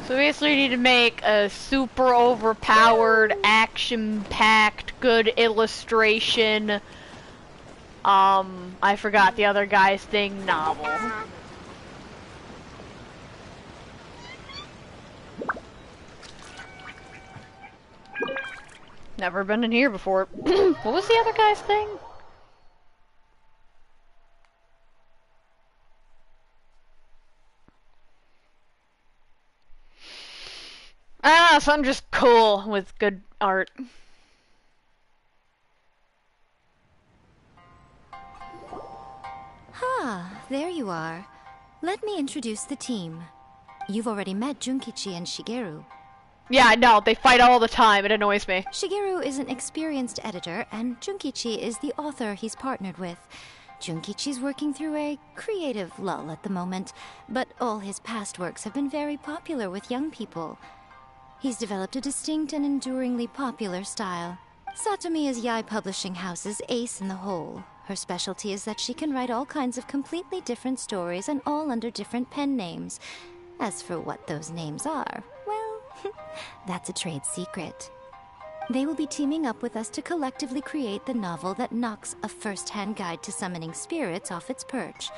So we basically need to make a super overpowered, action-packed, good illustration, I forgot the other guy's thing, novel. Never been in here before. What was the other guy's thing? I don't know, something just cool with good art. There you are. Let me introduce the team. You've already met Junkichi and Shigeru. Yeah, I know. They fight all the time. It annoys me. Shigeru is an experienced editor, and Junkichi is the author he's partnered with. Junkichi's working through a creative lull at the moment, but all his past works have been very popular with young people. He's developed a distinct and enduringly popular style. Satomi is Yae Publishing House's ace in the hole. Her specialty is that she can write all kinds of completely different stories and all under different pen names. As for what those names are, well, that's a trade secret. They will be teaming up with us to collectively create the novel that knocks a first-hand guide to summoning spirits off its perch.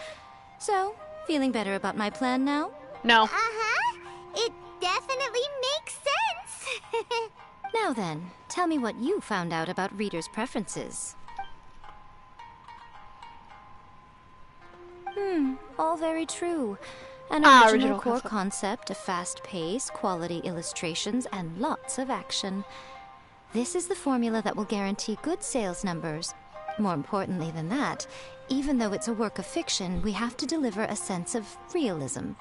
So, feeling better about my plan now? No. Uh-huh. It definitely makes sense. Now then, tell me what you found out about readers' preferences. All very true. An original core concept, a fast pace, quality illustrations, and lots of action. This is the formula that will guarantee good sales numbers. More importantly than that, even though it's a work of fiction, we have to deliver a sense of realism.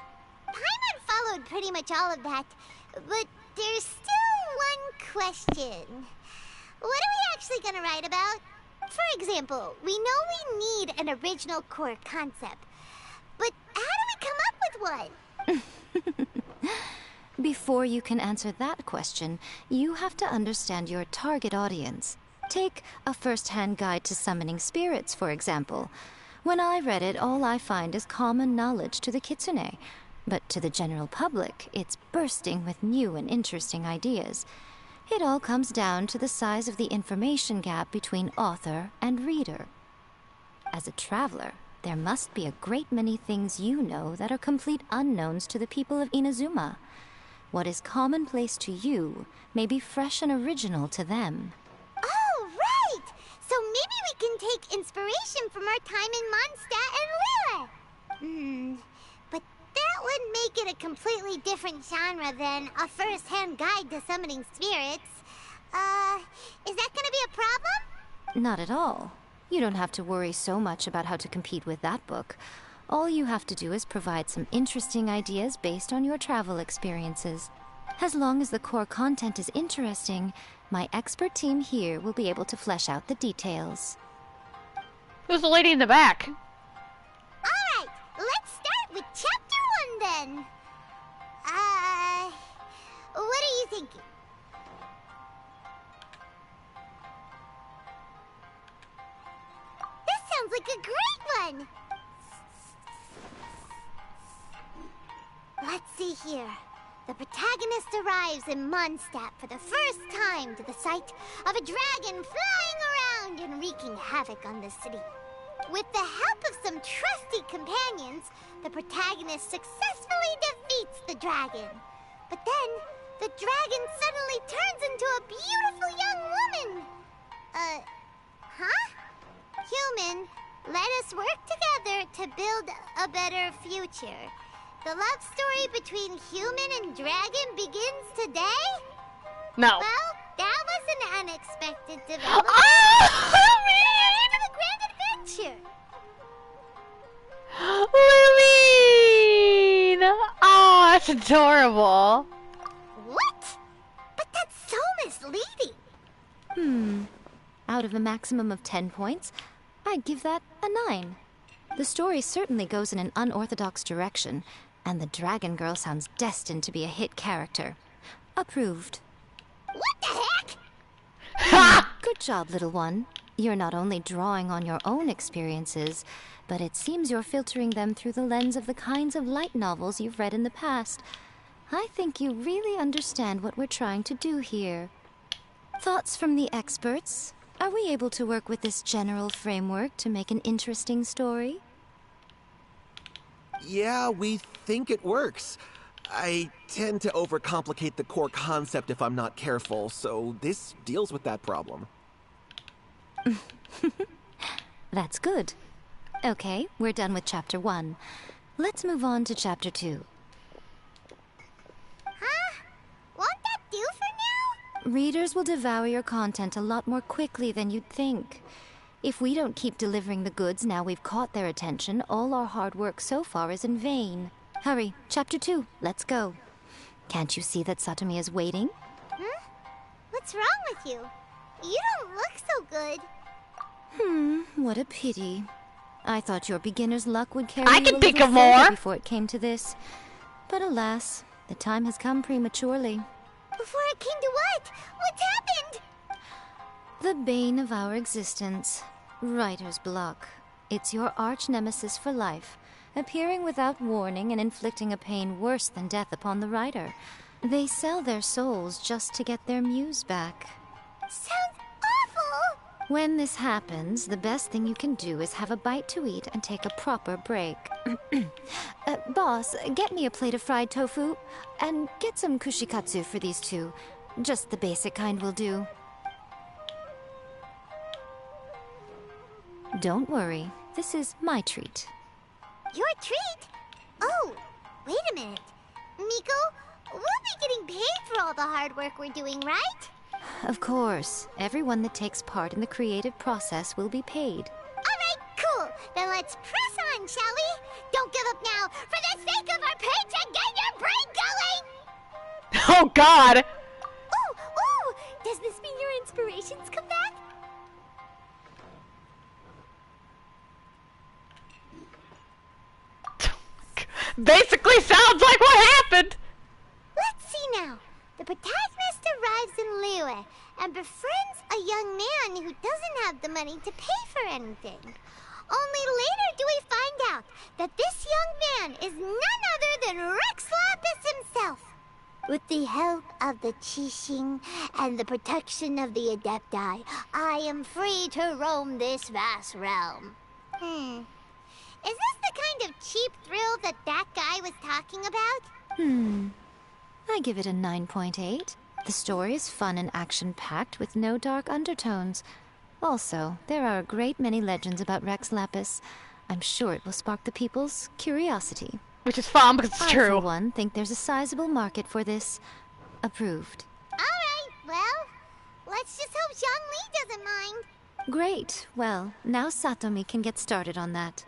Paimon followed pretty much all of that, but there's still one question. What are we actually gonna write about? For example, we know we need an original core concept, but how do we come up with one? Before you can answer that question, you have to understand your target audience. Take A First-Hand Guide to Summoning Spirits, for example. When I read it, all I find is common knowledge to the Kitsune. But to the general public, it's bursting with new and interesting ideas. It all comes down to the size of the information gap between author and reader. As a traveler, there must be a great many things you know that are complete unknowns to the people of Inazuma. What is commonplace to you may be fresh and original to them. Oh, right! So maybe we can take inspiration from our time in Mondstadt and Lille. But that would make it a completely different genre than A First-Hand Guide to Summoning Spirits. Is that gonna be a problem? Not at all. You don't have to worry so much about how to compete with that book. All you have to do is provide some interesting ideas based on your travel experiences. As long as the core content is interesting, my expert team here will be able to flesh out the details. Who's the lady in the back? Alright, let's start with Chapter 1 then. What are you thinking? This sounds like a great one! Let's see here. The protagonist arrives in Mondstadt for the first time to the sight of a dragon flying around and wreaking havoc on the city. With the help of some trusty companions, the protagonist successfully defeats the dragon. But then, the dragon suddenly turns into a beautiful young woman. Human, let us work together to build a better future. The love story between human and dragon begins today? No. Well, that was an unexpected development. Oh, man! Of a grand adventure. Lillian! Oh, that's adorable. What? But that's so misleading. Out of a maximum of 10 points, I'd give that a 9. The story certainly goes in an unorthodox direction, and the Dragon Girl sounds destined to be a hit character. Approved. What the heck? Good job, little one. You're not only drawing on your own experiences, but it seems you're filtering them through the lens of the kinds of light novels you've read in the past. I think you really understand what we're trying to do here. Thoughts from the experts? Are we able to work with this general framework to make an interesting story? Yeah, we think it works. I tend to overcomplicate the core concept if I'm not careful, so this deals with that problem. That's good. Okay, we're done with Chapter 1. Let's move on to Chapter 2. Won't that do Readers will devour your content a lot more quickly than you'd think. If we don't keep delivering the goods now we've caught their attention, all our hard work so far is in vain. Hurry, Chapter 2, let's go. Can't you see that Satomi is waiting? Huh? What's wrong with you? You don't look so good. What a pity. I thought your beginner's luck would carry I you can a think little of more. further before it came to this. But alas, the time has come prematurely. Before it came to what? What's happened? The bane of our existence. Writer's block. It's your arch nemesis for life, appearing without warning and inflicting a pain worse than death upon the writer. They sell their souls just to get their muse back. Sounds awful! When this happens, the best thing you can do is have a bite to eat and take a proper break. Boss, get me a plate of fried tofu, and get some kushikatsu for these two. Just the basic kind will do. Don't worry, this is my treat. Your treat? Oh, wait a minute. Miko, we'll be getting paid for all the hard work we're doing, right? Of course, everyone that takes part in the creative process will be paid. Alright, cool. Then let's press on, shall we? Don't give up now. For the sake of our paycheck, get your brain going! Oh God! Ooh! Does this mean your inspirations come back? Basically sounds like what happened! Let's see now. The protagonist arrives in Liyue and befriends a young man who doesn't have the money to pay for anything. Only later do we find out that this young man is none other than Rex Lapis himself. With the help of the Qixing and the protection of the Adepti, I am free to roam this vast realm. Is this the kind of cheap thrill that guy was talking about? I give it a 9.8. The story is fun and action-packed with no dark undertones. Also, there are a great many legends about Rex Lapis. I'm sure it will spark the people's curiosity. Which is fun because it's I, true. for one, think there's a sizable market for this. Approved. Alright, well, let's just hope Zhang Li doesn't mind. Great. Well, now Satomi can get started on that.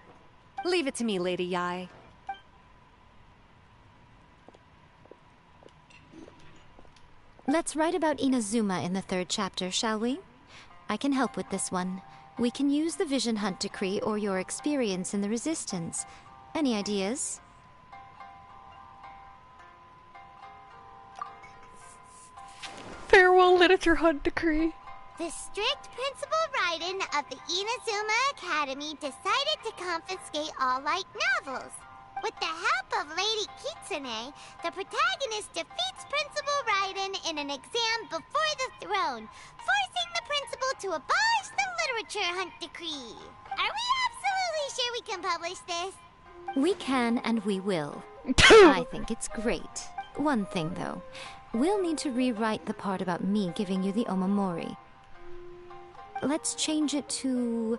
Leave it to me, Lady Yai. Let's write about Inazuma in the 3rd chapter, shall we? I can help with this one. We can use the Vision Hunt Decree or your experience in the Resistance. Any ideas? Farewell Literature Hunt Decree. The strict principal Raiden of the Inazuma Academy decided to confiscate all light novels. With the help of Lady Kitsune, the protagonist defeats Principal Raiden in an exam before the throne, forcing the principal to abolish the Literature Hunt Decree. Are we absolutely sure we can publish this? We can and we will. I think it's great. One thing, though. We'll need to rewrite the part about me giving you the Omamori. Let's change it to...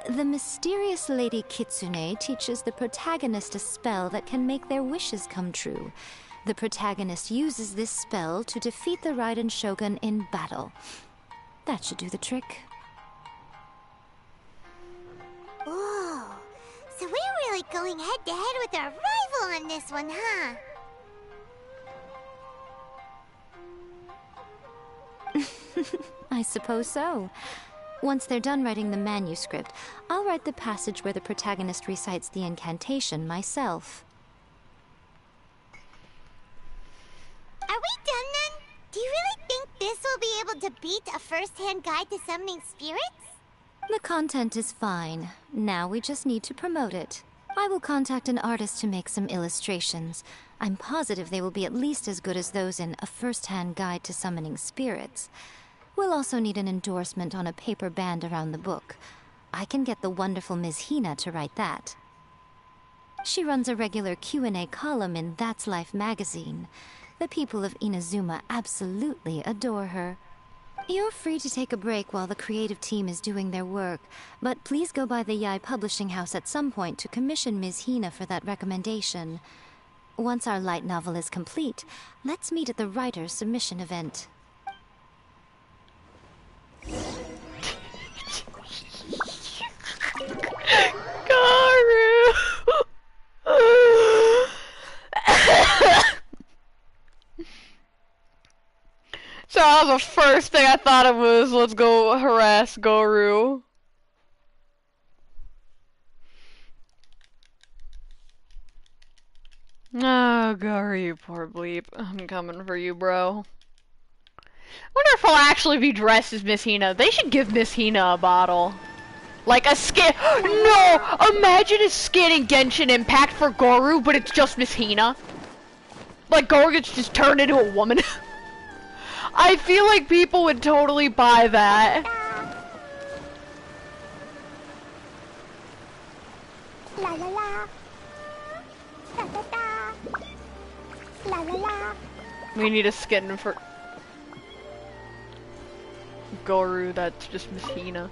The mysterious Lady Kitsune teaches the protagonist a spell that can make their wishes come true. The protagonist uses this spell to defeat the Raiden Shogun in battle. That should do the trick. Whoa, so we're really going head-to-head with our rival on this one, huh? I suppose so. Once they're done writing the manuscript, I'll write the passage where the protagonist recites the incantation myself. Are we done then? Do you really think this will be able to beat a first-hand guide to summoning spirits? The content is fine. Now we just need to promote it. I will contact an artist to make some illustrations. I'm positive they will be at least as good as those in A First-Hand Guide to Summoning Spirits. We'll also need an endorsement on a paper band around the book. I can get the wonderful Ms. Hina to write that. She runs a regular Q&A column in That's Life magazine. The people of Inazuma absolutely adore her. You're free to take a break while the creative team is doing their work, but please go by the Yai Publishing House at some point to commission Ms. Hina for that recommendation. Once our light novel is complete, let's meet at the writer's submission event. Garu! So that was the first thing I thought of was, let's go harass Garu. Oh, Garu, you poor bleep. I'm coming for you, bro. I wonder if I'll actually be dressed as Miss Hina. They should give Miss Hina a bottle. Like a skin. No! Imagine a skin in Genshin Impact for Garu, but it's just Miss Hina. Like, Garu gets just turned into a woman. I feel like people would totally buy that. La la la. Da da da. La la la. We need a skin for Garu that's just Miss Hina.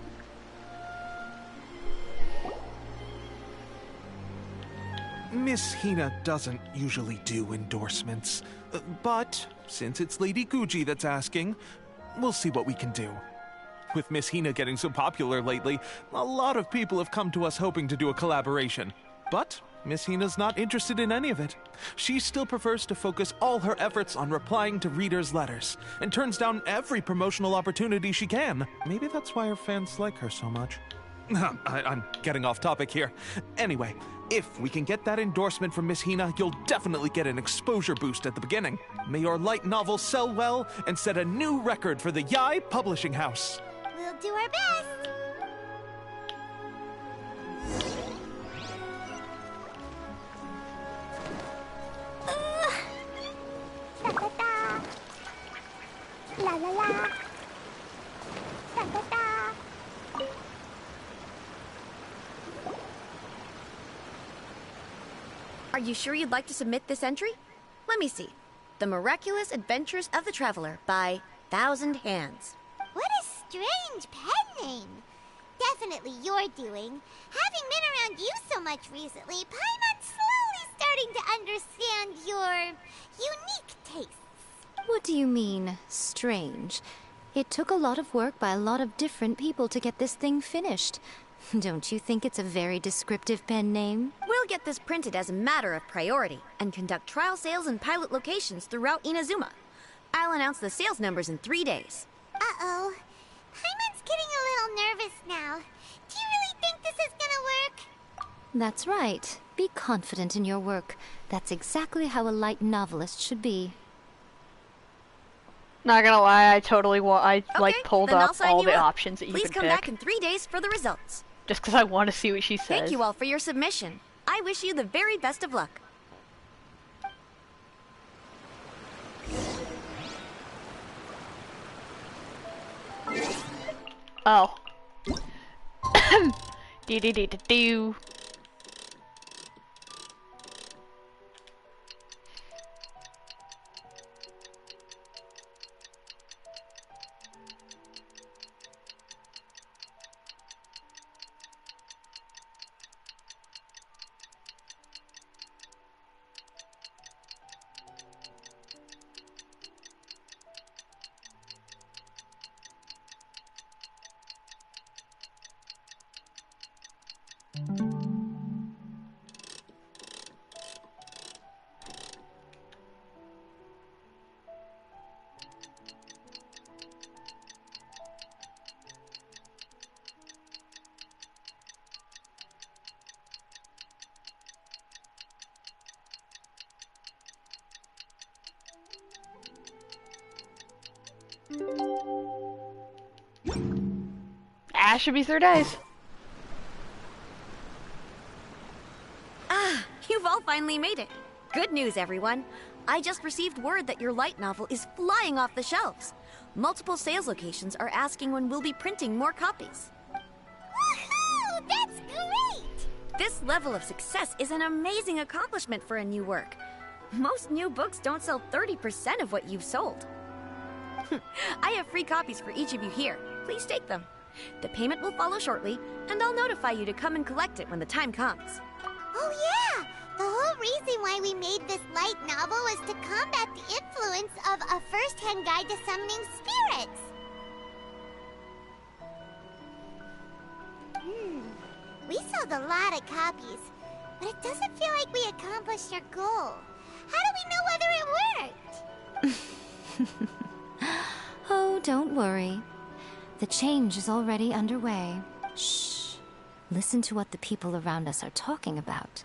Miss Hina doesn't usually do endorsements, but since it's Lady Guji that's asking, we'll see what we can do. With Miss Hina getting so popular lately, a lot of people have come to us hoping to do a collaboration. But Miss Hina's not interested in any of it. She still prefers to focus all her efforts on replying to readers' letters, and turns down every promotional opportunity she can. Maybe that's why her fans like her so much. I'm getting off topic here. Anyway, if we can get that endorsement from Miss Hina, you'll definitely get an exposure boost at the beginning. May your light novel sell well and set a new record for the Yae Publishing House. We'll do our best. Da da da. La la la. Da da da. Are you sure you'd like to submit this entry? Let me see. The Miraculous Adventures of the Traveler by Thousand Hands. What a strange pen name. Definitely your doing. Having been around you so much recently, Paimon's slowly starting to understand your unique tastes. What do you mean, strange? It took a lot of work by a lot of different people to get this thing finished. Don't you think it's a very descriptive pen name? We'll get this printed as a matter of priority and conduct trial sales in pilot locations throughout Inazuma. I'll announce the sales numbers in 3 days. Uh-oh. Paimon's getting a little nervous now. Do you really think this is gonna work? That's right. Be confident in your work. That's exactly how a light novelist should be. Not gonna lie, I totally pulled then I'll up sign all you the up. options that you Please could come pick. back in 3 days for the results. Just because I want to see what she says. Thank you all for your submission. I wish you the very best of luck. Oh. Do. Should be 3 days. Ah, you've all finally made it. Good news, everyone. I just received word that your light novel is flying off the shelves. Multiple sales locations are asking when we'll be printing more copies. Woohoo! That's great! This level of success is an amazing accomplishment for a new work. Most new books don't sell 30% of what you've sold. I have free copies for each of you here. Please take them. The payment will follow shortly, and I'll notify you to come and collect it when the time comes. Oh yeah! The whole reason why we made this light novel was to combat the influence of a first-hand guide to summoning spirits. We sold a lot of copies, but it doesn't feel like we accomplished our goal. How do we know whether it worked? Oh, don't worry. The change is already underway. Shh. Listen to what the people around us are talking about.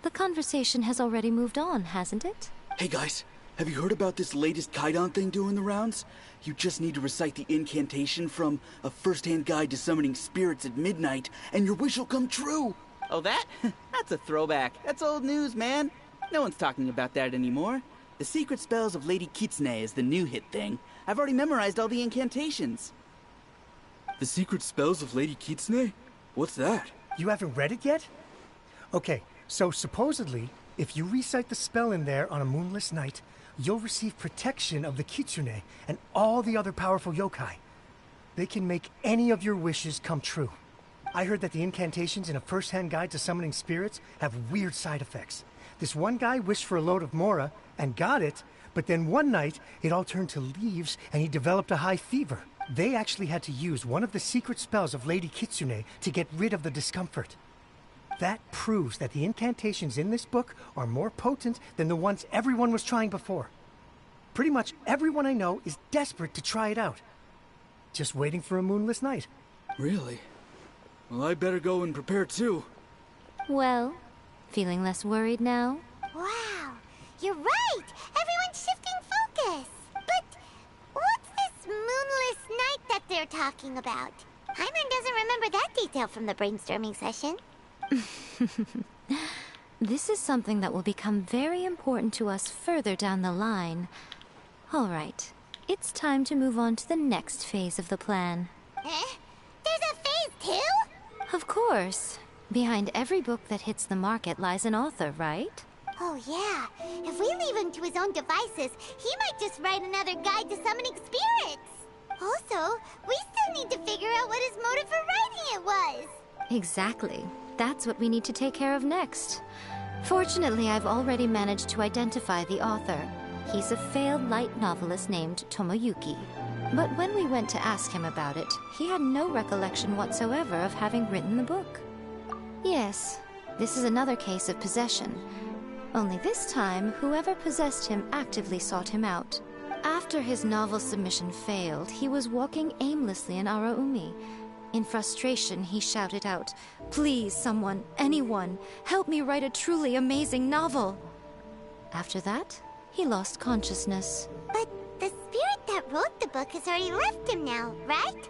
The conversation has already moved on, hasn't it? Hey guys, have you heard about this latest Kaidan thing doing the rounds? You just need to recite the incantation from A First-Hand Guide to Summoning Spirits at Midnight, and your wish will come true! Oh, that? That's a throwback. That's old news, man. No one's talking about that anymore. The Secret Spells of Lady Kitsune is the new hit thing. I've already memorized all the incantations. The Secret Spells of Lady Kitsune? What's that? You haven't read it yet? Okay, so supposedly, if you recite the spell in there on a moonless night, you'll receive protection of the Kitsune and all the other powerful yokai. They can make any of your wishes come true. I heard that the incantations in A First-Hand Guide to Summoning Spirits have weird side effects. This one guy wished for a load of mora and got it, but then one night it all turned to leaves and he developed a high fever. They actually had to use one of the secret spells of Lady Kitsune to get rid of the discomfort. That proves that the incantations in this book are more potent than the ones everyone was trying before. Pretty much everyone I know is desperate to try it out. Just waiting for a moonless night. Really? Well, I better go and prepare too. Well, feeling less worried now? Wow, you're right! Everyone's shifting focus! But what's this moonless night that they're talking about? Hyman doesn't remember that detail from the brainstorming session. This is something that will become very important to us further down the line. All right, it's time to move on to the next phase of the plan. There's a phase 2? Of course. Behind every book that hits the market lies an author, right? Oh yeah, if we leave him to his own devices, he might just write another guide to summoning spirits. Also, we still need to figure out what his motive for writing it was. Exactly. That's what we need to take care of next. Fortunately, I've already managed to identify the author. He's a failed light novelist named Tomoyuki. But when we went to ask him about it, he had no recollection whatsoever of having written the book. Yes, this is another case of possession. Only this time, whoever possessed him actively sought him out. After his novel submission failed, he was walking aimlessly in Araumi. In frustration, he shouted out, "Please, someone, anyone, help me write a truly amazing novel!" After that, he lost consciousness. But the spirit that wrote the book has already left him now, right?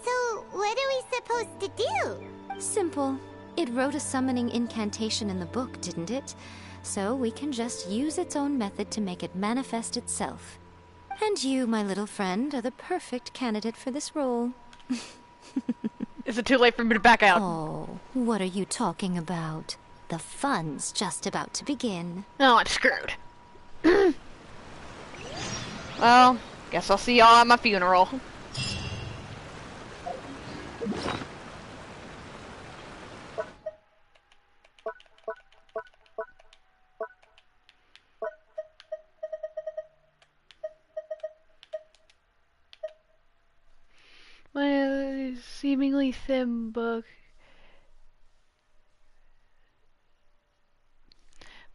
So what are we supposed to do? Simple. It wrote a summoning incantation in the book, didn't it? So we can just use its own method to make it manifest itself. And you, my little friend, are the perfect candidate for this role. Is it too late for me to back out? Oh, what are you talking about? The fun's just about to begin. No, I'm screwed. Well, guess I'll see y'all at my funeral. My seemingly thin book.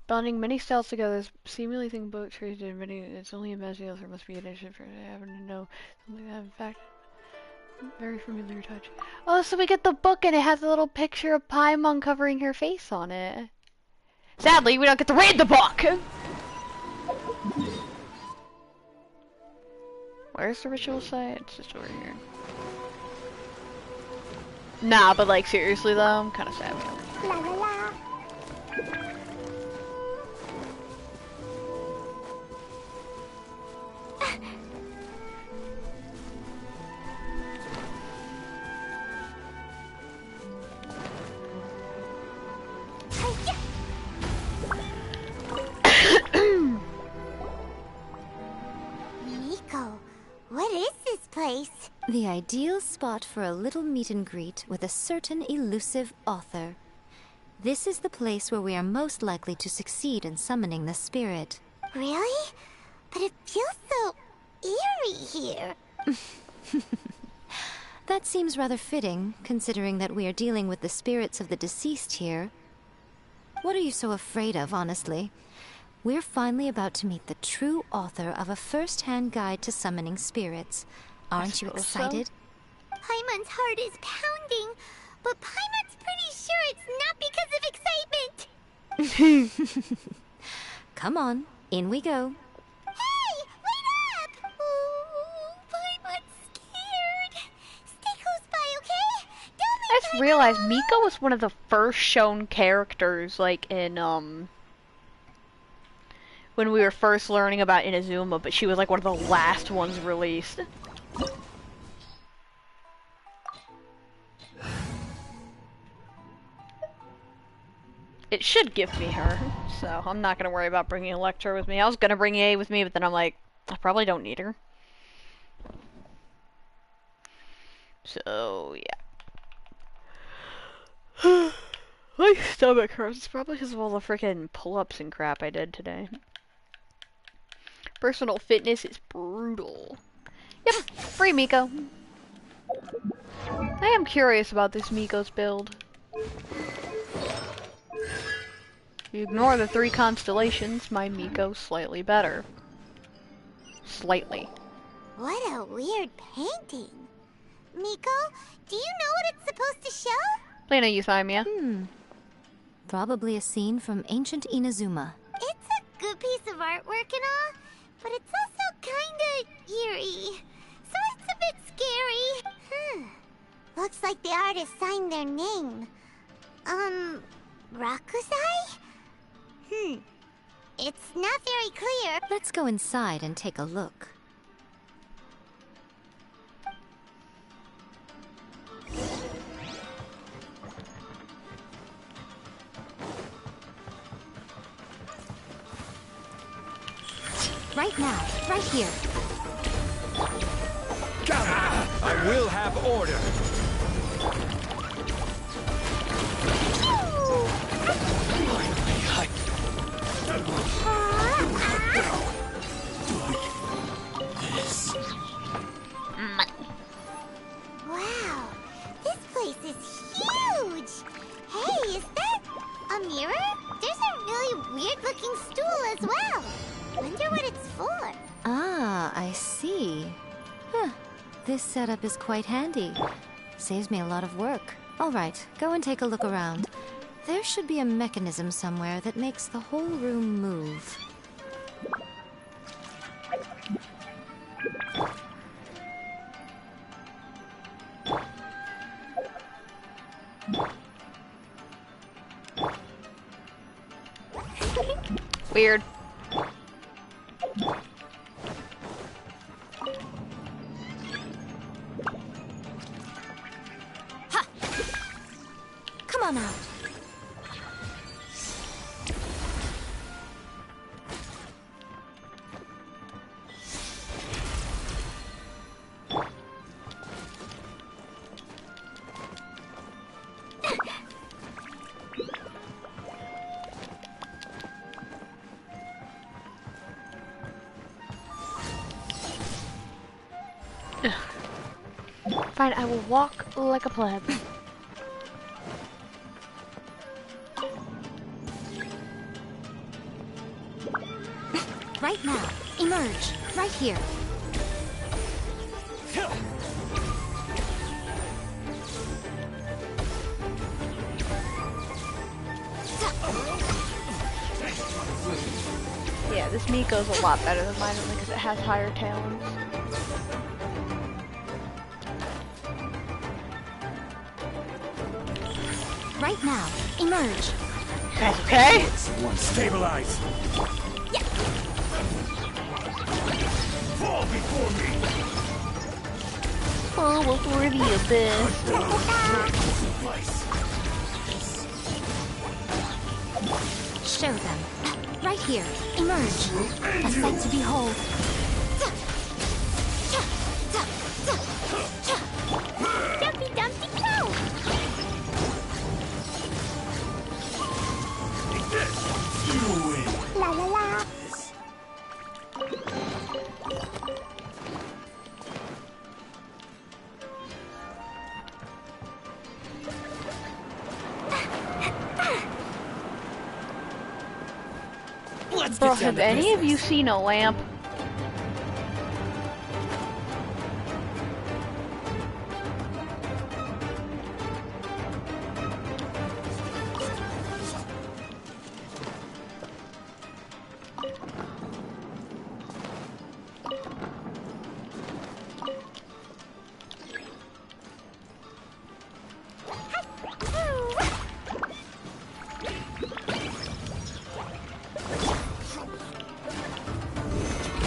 Bonding many styles together, this seemingly thin book treated many. It's only imaginable there must be an issue for having to know something that, in fact, very familiar touch. Oh, so we get the book and it has a little picture of Paimon covering her face on it. Sadly, we don't get to read the book. Where's the ritual site? It's just over here. Nah, but like seriously though, I'm kind of sad. La la la. Miko, what is this place? The ideal spot for a little meet and greet with a certain elusive author. This is the place where we are most likely to succeed in summoning the spirit. Really? But it feels so eerie here. That seems rather fitting, considering that we are dealing with the spirits of the deceased here. What are you so afraid of, honestly? We're finally about to meet the true author of a first-hand guide to summoning spirits. Aren't you excited? Paimon's heart is pounding, but Paimon's pretty sure it's not because of excitement. Come on, in we go. Hey, wait up! Oh, Paimon's scared. Stay close by, okay? I just realized Miko was one of the first shown characters, like, in, when we were first learning about Inazuma, but she was, like, one of the last ones released. It should give me her, so I'm not gonna worry about bringing Electra with me. I was gonna bring A with me, but then I'm like, I probably don't need her. So, yeah. My stomach hurts. It's probably because of all the freaking pull-ups and crap I did today. Personal fitness is brutal. Yep, free Miko. I am curious about this Miko's build. If you ignore the 3 constellations, my Miko's slightly better. Slightly. What a weird painting. Miko, do you know what it's supposed to show? Play no Samya. Probably a scene from ancient Inazuma. It's a good piece of artwork and all, but it's also kinda eerie. So it's a bit scary. Looks like the artist signed their name. Rakusai? It's not very clear. Let's go inside and take a look. Right now, right here. I will have order. Wow, this place is huge. Hey, is that a mirror? There's a really weird-looking stool as well. Wonder what it's for. Ah, I see. This setup is quite handy. Saves me a lot of work. Alright, go and take a look around. There should be a mechanism somewhere that makes the whole room move. Weird. Ha! Come on out. Fine, I will walk like a pleb. Right now. Emerge. Right here. Yeah, this Miko's a lot better than mine only because it has higher talents. Right now. Emerge. Guys, okay? One stabilize. Yeah. Fall before me. Fall before the abyss. Show them. Right here. Emerge. A sight to behold. Dumpy Dumpty go! La la la! Let's Bro, get down have to any of you business. seen a lamp?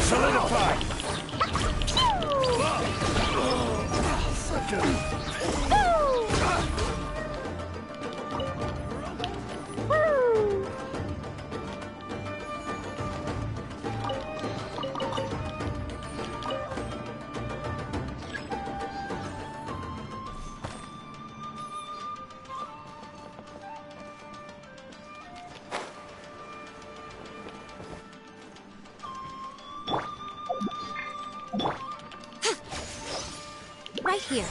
Solidify! Right here.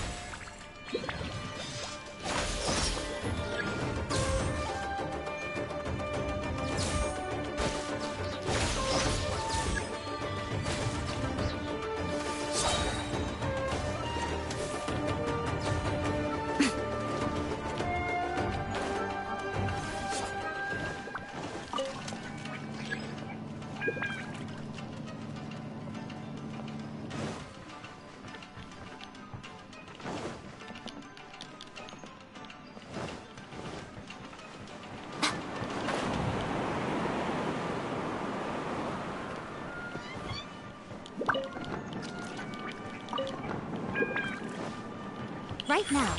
Right now.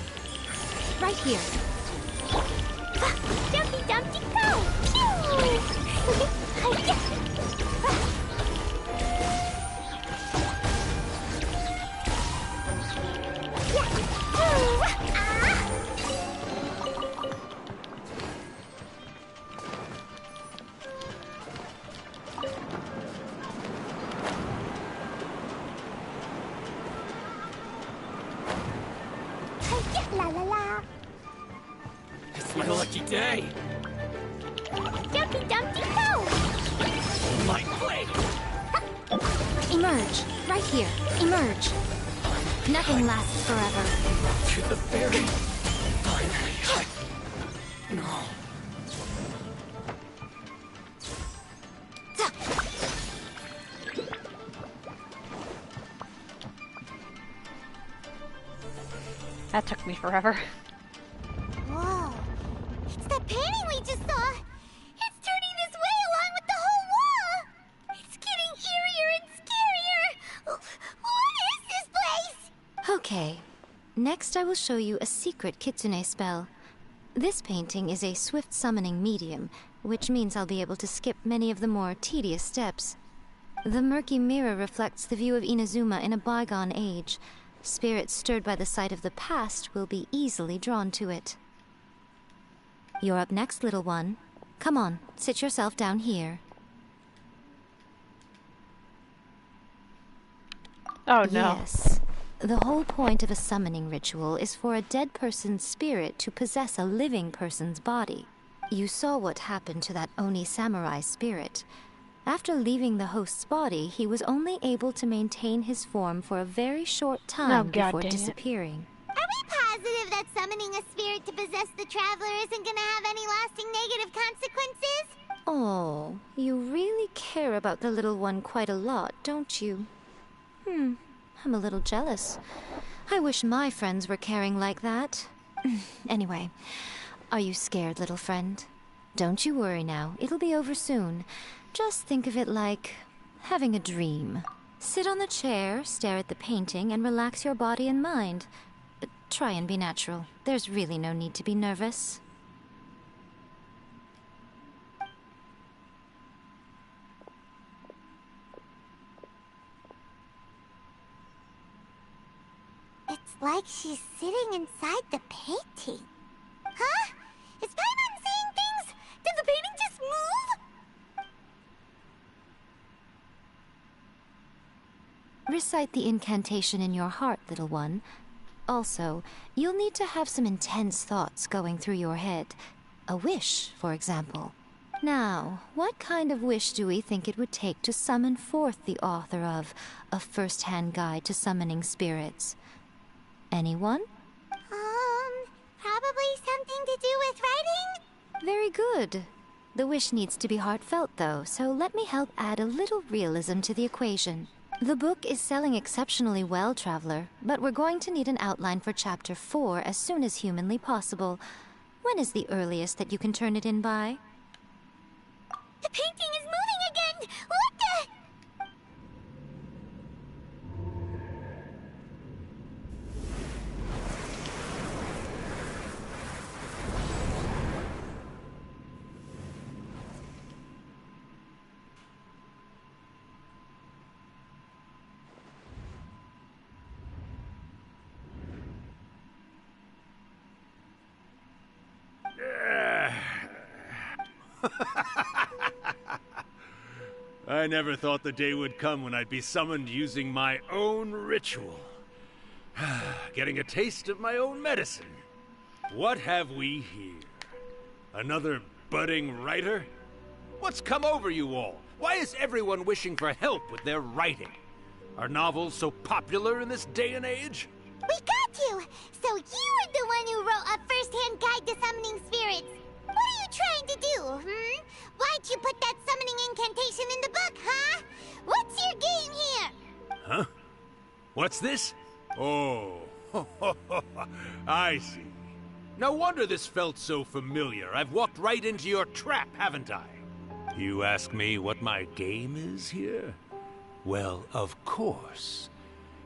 Right here. Dumpty Dumpty go! Pew! La la la. It's my lucky day. Dumpty Dumpty go! My blade. Emerge. Right here. Emerge. Nothing lasts forever. To the fairy. No. That took me forever. Whoa. It's that painting we just saw. It's turning this way along with the whole wall. It's getting eerier and scarier. What is this place? Okay. Next I will show you a secret Kitsune spell. This painting is a swift summoning medium, which means I'll be able to skip many of the more tedious steps. The murky mirror reflects the view of Inazuma in a bygone age. Spirits stirred by the sight of the past will be easily drawn to it. You're up next, little one. Come on, sit yourself down here. Oh no. Yes. The whole point of a summoning ritual is for a dead person's spirit to possess a living person's body. You saw what happened to that Oni samurai spirit. After leaving the host's body, he was only able to maintain his form for a very short time before disappearing. Are we positive that summoning a spirit to possess the traveler isn't gonna have any lasting negative consequences? Oh, you really care about the little one quite a lot, don't you? I'm a little jealous. I wish my friends were caring like that. Anyway, are you scared, little friend? Don't you worry now, it'll be over soon. Just think of it like having a dream. Sit on the chair, stare at the painting, and relax your body and mind. Try and be natural. There's really no need to be nervous. It's like she's sitting inside the painting. Huh? Is Paimon seeing things? Did the painting just move? Recite the incantation in your heart, little one. Also, you'll need to have some intense thoughts going through your head. A wish, for example. Now, what kind of wish do we think it would take to summon forth the author of A First-Hand Guide to Summoning Spirits? Anyone? Probably something to do with writing? Very good. The wish needs to be heartfelt, though, so let me help add a little realism to the equation. The book is selling exceptionally well, Traveler, but we're going to need an outline for Chapter 4 as soon as humanly possible. When is the earliest that you can turn it in by? The painting is moving again! What the... I never thought the day would come when I'd be summoned using my own ritual. Getting a taste of my own medicine. What have we here? Another budding writer? What's come over you all? Why is everyone wishing for help with their writing? Are novels so popular in this day and age? We got you! So you were the one who wrote A First-Hand Guide to Summoning Spirits. What are you trying to do, Why'd you put that summoning incantation in the book, huh? What's your game here? Huh? What's this? Oh, I see. No wonder this felt so familiar. I've walked right into your trap, haven't I? You ask me what my game is here? Well, of course.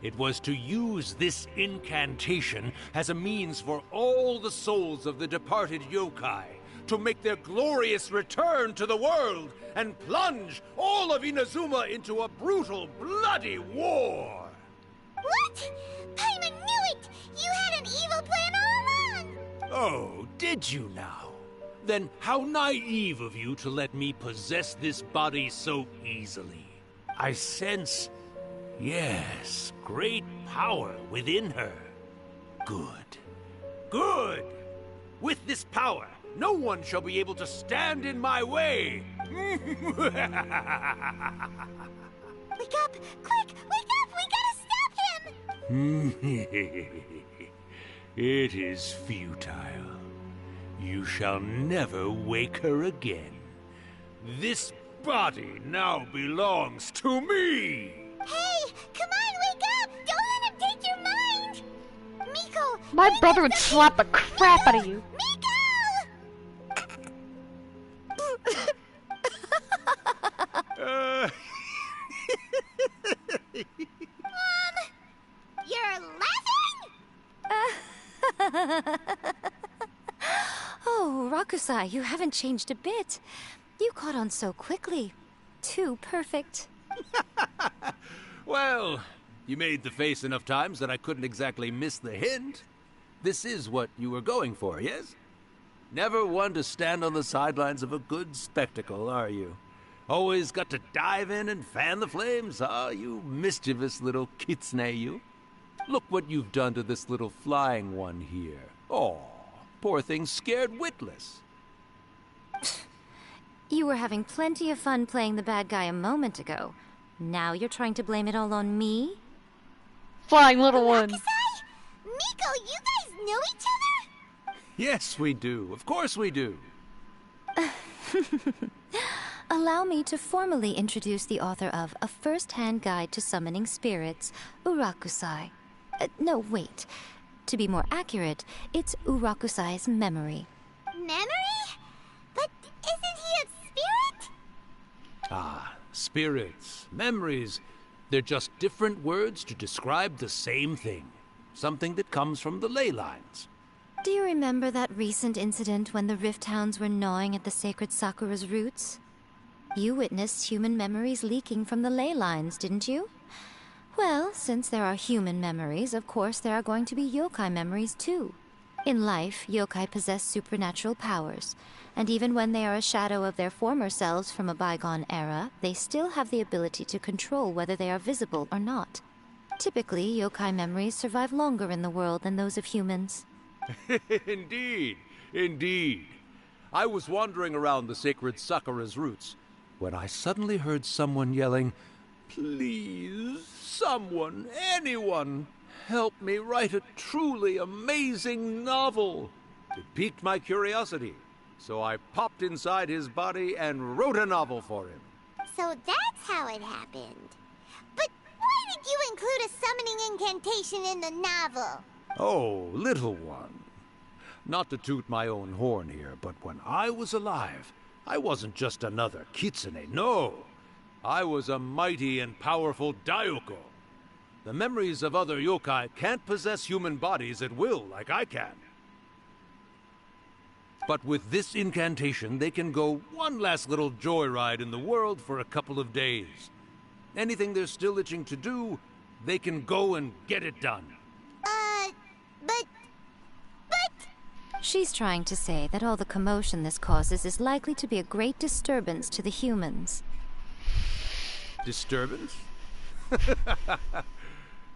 It was to use this incantation as a means for all the souls of the departed yokai to make their glorious return to the world and plunge all of Inazuma into a brutal, bloody war! What? Paimon knew it! You had an evil plan all along! Oh, did you now? Then how naive of you to let me possess this body so easily. I sense, yes, great power within her. Good. Good! With this power, no one shall be able to stand in my way! Wake up! Quick! Wake up! We gotta stop him! It is futile. You shall never wake her again. This body now belongs to me! Hey! Come on, wake up! Don't let him take your mind! Miko! My brother would slap the crap out of you. You're laughing? Oh, Rakusai, you haven't changed a bit. You caught on so quickly. Too perfect. Well, you made the face enough times that I couldn't exactly miss the hint. This is what you were going for, yes? Never one to stand on the sidelines of a good spectacle, are you? Always got to dive in and fan the flames, ah, you mischievous little Kitsune, you. Look what you've done to this little flying one here. Oh, poor thing scared witless. You were having plenty of fun playing the bad guy a moment ago. Now you're trying to blame it all on me? Flying little one. Miko, you guys know each other? Yes, we do. Of course we do. Allow me to formally introduce the author of A First-Hand Guide to Summoning Spirits, Urakusai. No, wait. To be more accurate, it's Urakusai's memory. Memory? But isn't he a spirit? Ah, spirits, memories. They're just different words to describe the same thing. Something that comes from the ley lines. Do you remember that recent incident when the Rift Hounds were gnawing at the sacred Sakura's roots? You witnessed human memories leaking from the ley lines, didn't you? Well, since there are human memories, of course there are going to be yokai memories too. In life, yokai possess supernatural powers, and even when they are a shadow of their former selves from a bygone era, they still have the ability to control whether they are visible or not. Typically, yokai memories survive longer in the world than those of humans. Indeed, indeed. I was wandering around the sacred Sakura's roots when I suddenly heard someone yelling, "Please, someone, anyone, help me write a truly amazing novel." It piqued my curiosity, so I popped inside his body and wrote a novel for him. So that's how it happened. But why did you include a summoning incantation in the novel? Oh, little one. Not to toot my own horn here, but when I was alive, I wasn't just another Kitsune, no. I was a mighty and powerful Daiyuko. The memories of other yokai can't possess human bodies at will like I can. But with this incantation, they can go one last little joyride in the world for a couple of days. Anything they're still itching to do, they can go and get it done. But... She's trying to say that all the commotion this causes is likely to be a great disturbance to the humans. Disturbance?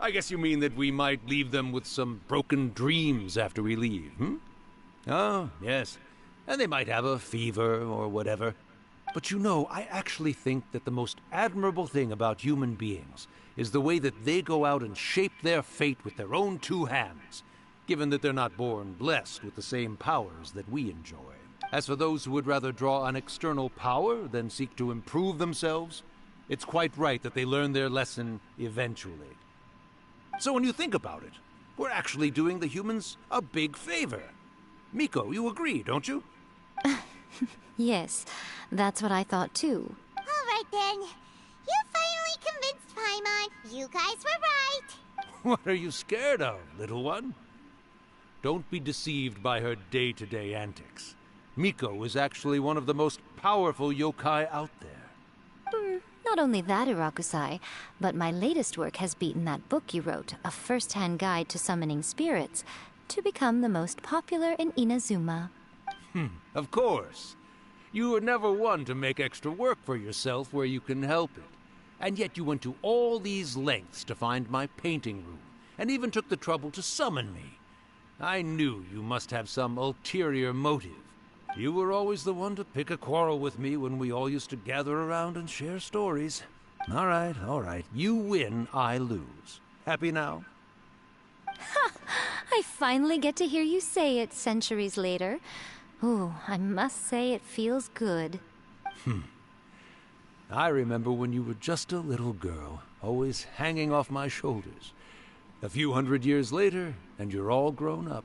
I guess you mean that we might leave them with some broken dreams after we leave, hmm? Oh, yes. And they might have a fever or whatever. But you know, I actually think that the most admirable thing about human beings is the way that they go out and shape their fate with their own two hands, given that they're not born blessed with the same powers that we enjoy. As for those who would rather draw on external power than seek to improve themselves, it's quite right that they learn their lesson eventually. So when you think about it, we're actually doing the humans a big favor. Miko, you agree, don't you? Yes, that's what I thought too. All right then. You finally convinced Paimon. You guys were right. What are you scared of, little one? Don't be deceived by her day-to-day antics. Miko is actually one of the most powerful yokai out there. Not only that, Irakusai, but my latest work has beaten that book you wrote, A First-Hand Guide to Summoning Spirits, to become the most popular in Inazuma. Of course. You were never one to make extra work for yourself where you can help it. And yet you went to all these lengths to find my painting room, and even took the trouble to summon me. I knew you must have some ulterior motive. You were always the one to pick a quarrel with me when we all used to gather around and share stories. All right. You win, I lose. Happy now? Ha! I finally get to hear you say it centuries later. Ooh, I must say it feels good. I remember when you were just a little girl, always hanging off my shoulders. A few hundred years later, and you're all grown up.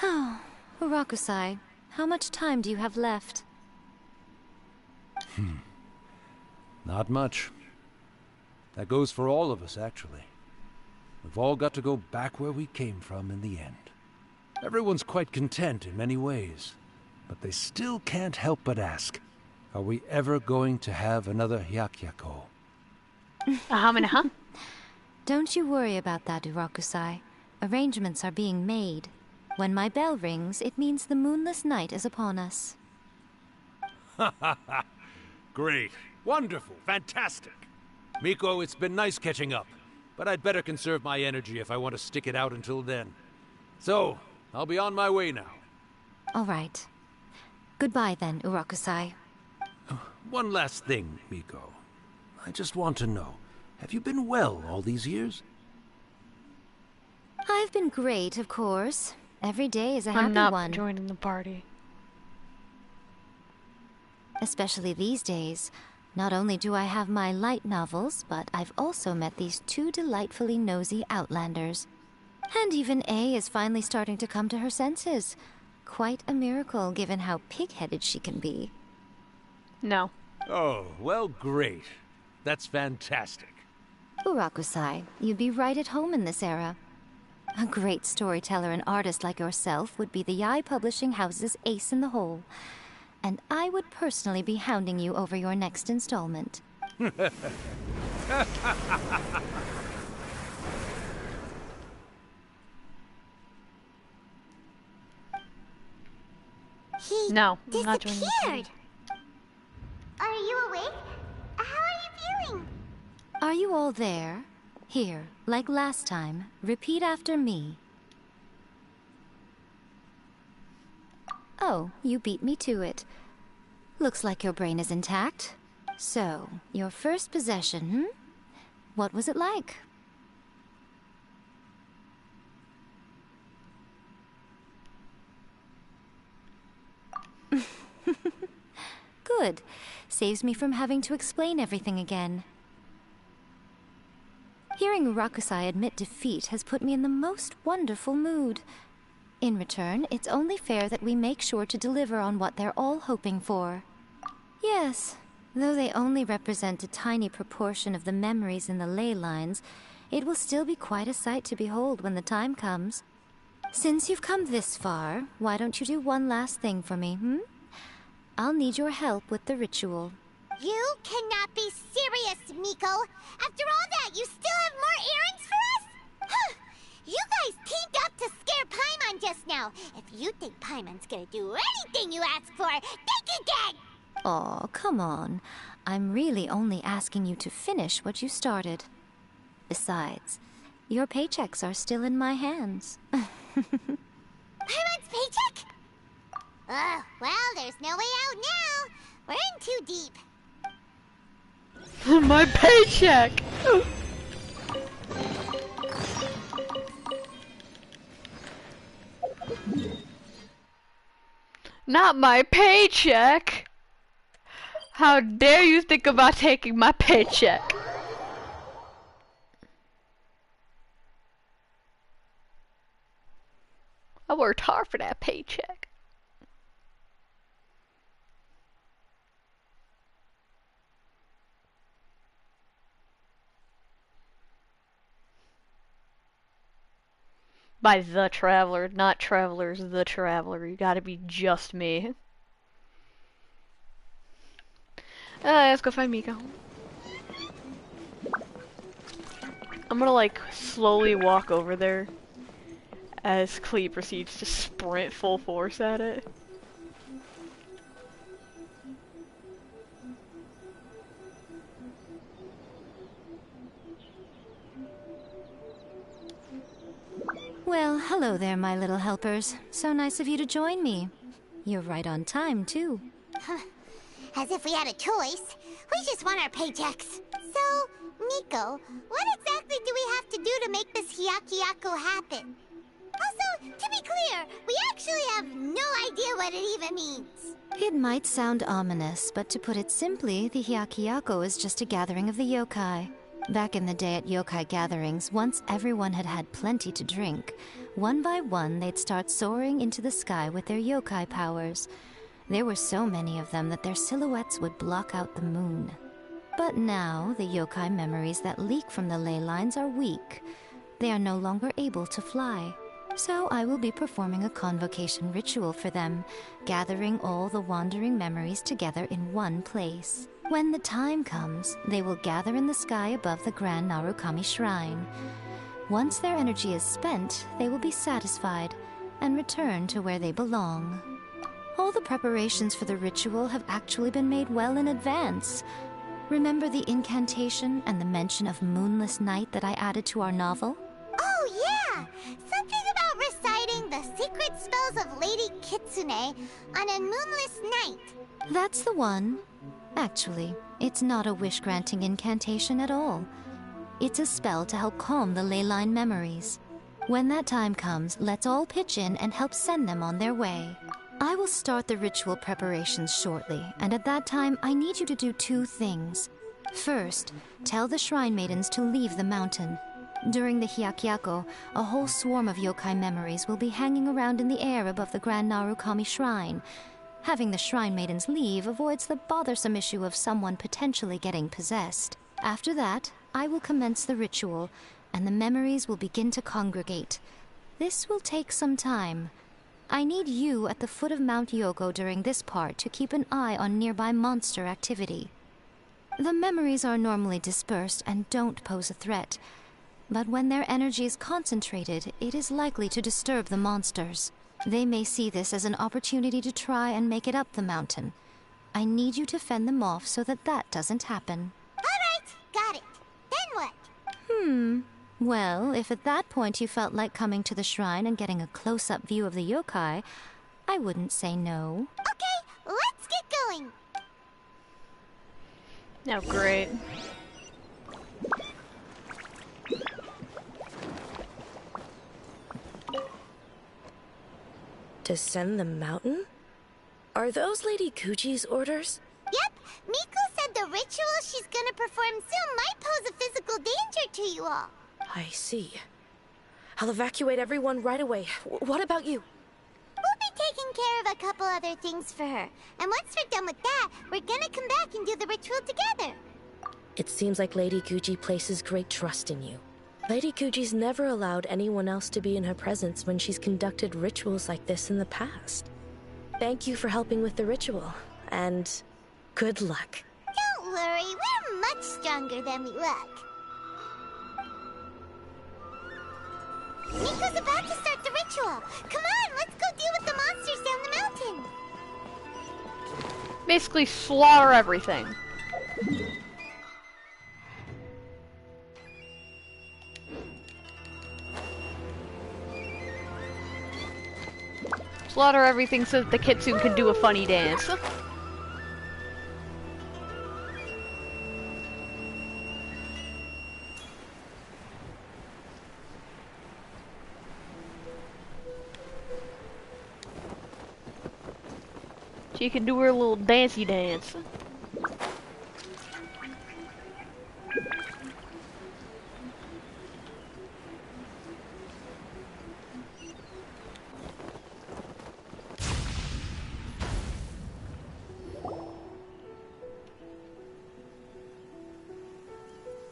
Oh, Urakusai, how much time do you have left? Not much. That goes for all of us, actually. We've all got to go back where we came from in the end. Everyone's quite content in many ways, but they still can't help but ask, are we ever going to have another Hyakyako? Don't you worry about that, Urakusai. Arrangements are being made. When my bell rings, it means the moonless night is upon us. Great. Wonderful. Fantastic. Miko, it's been nice catching up, but I'd better conserve my energy if I want to stick it out until then. So, I'll be on my way now. All right. Goodbye then, Urakusai. One last thing, Miko. I just want to know, have you been well all these years? I've been great, of course. Every day is a happy I'm not one. joining the party. Especially these days. Not only do I have my light novels, but I've also met these two delightfully nosy outlanders. And even A is finally starting to come to her senses. Quite a miracle, given how pig-headed she can be. No. Oh, well, great. That's fantastic. Urakusai, you'd be right at home in this era. A great storyteller and artist like yourself would be the Yae Publishing House's ace in the hole. And I would personally be hounding you over your next installment. No, I'm not joining the party. Disappeared. Are you awake? How are you feeling? Are you all there? Here, like last time, repeat after me. Oh, you beat me to it. Looks like your brain is intact. So, your first possession, What was it like? Good. Saves me from having to explain everything again. Hearing Rakusai admit defeat has put me in the most wonderful mood. In return, it's only fair that we make sure to deliver on what they're all hoping for. Yes, though they only represent a tiny proportion of the memories in the ley lines, it will still be quite a sight to behold when the time comes. Since you've come this far, why don't you do one last thing for me, I'll need your help with the ritual. You cannot be serious, Miko! After all that, you still have more errands for us? Huh. You guys teamed up to scare Paimon just now. If you think Paimon's gonna do anything you ask for, think again! Aw, come on. I'm really only asking you to finish what you started. Besides, your paychecks are still in my hands. Paimon's paycheck? Oh, well, there's no way out now. We're in too deep. My paycheck! Not my paycheck! How dare you think about taking my paycheck? I worked hard for that paycheck. By the Traveler, not Travelers, the Traveler. You gotta be just me. Let's go find Miko. I'm gonna like slowly walk over there as Klee proceeds to sprint full force at it. Well, hello there, my little helpers. So nice of you to join me. You're right on time, too. As if we had a choice. We just want our paychecks. So, Miko, what exactly do we have to do to make this Hyakuyaku happen? Also, to be clear, we actually have no idea what it even means. It might sound ominous, but to put it simply, the Hyakuyaku is just a gathering of the yokai. Back in the day at yokai gatherings, once everyone had had plenty to drink, one by one they'd start soaring into the sky with their yokai powers. There were so many of them that their silhouettes would block out the moon. But now, the yokai memories that leak from the ley lines are weak. They are no longer able to fly. So I will be performing a convocation ritual for them, gathering all the wandering memories together in one place. When the time comes, they will gather in the sky above the Grand Narukami Shrine. Once their energy is spent, they will be satisfied and return to where they belong. All the preparations for the ritual have actually been made well in advance. Remember the incantation and the mention of moonless night that I added to our novel? Oh yeah! Something about reciting the secret spells of Lady Kitsune on a moonless night. That's the one. Actually, it's not a wish-granting incantation at all. It's a spell to help calm the ley line memories. When that time comes, let's all pitch in and help send them on their way. I will start the ritual preparations shortly, and at that time, I need you to do two things. First, tell the Shrine Maidens to leave the mountain. During the Hyakuyaku, a whole swarm of yokai memories will be hanging around in the air above the Grand Narukami Shrine. Having the Shrine Maidens leave avoids the bothersome issue of someone potentially getting possessed. After that, I will commence the ritual, and the memories will begin to congregate. This will take some time. I need you at the foot of Mount Yoko during this part to keep an eye on nearby monster activity. The memories are normally dispersed and don't pose a threat, but when their energy is concentrated, it is likely to disturb the monsters. They may see this as an opportunity to try and make it up the mountain. I need you to fend them off so that that doesn't happen. Alright, got it. Then what? Well, if at that point you felt like coming to the shrine and getting a close-up view of the yokai, I wouldn't say no. Okay, let's get going. No, great. Descend the mountain? Are those Lady Kuchi's orders? Yep, Miko said the ritual she's gonna perform soon might pose a physical danger to you all. I see. I'll evacuate everyone right away. What about you? We'll be taking care of a couple other things for her. And once we're done with that, we're gonna come back and do the ritual together. It seems like Lady Kuchi places great trust in you. Lady Kuchi's never allowed anyone else to be in her presence when she's conducted rituals like this in the past. Thank you for helping with the ritual, and good luck. Don't worry, we're much stronger than we look. Miko's about to start the ritual. Come on, let's go deal with the monsters down the mountain. Basically slaughter everything. Slaughter everything so that the Kitsune can do a funny dance. She can do her little dancey dance.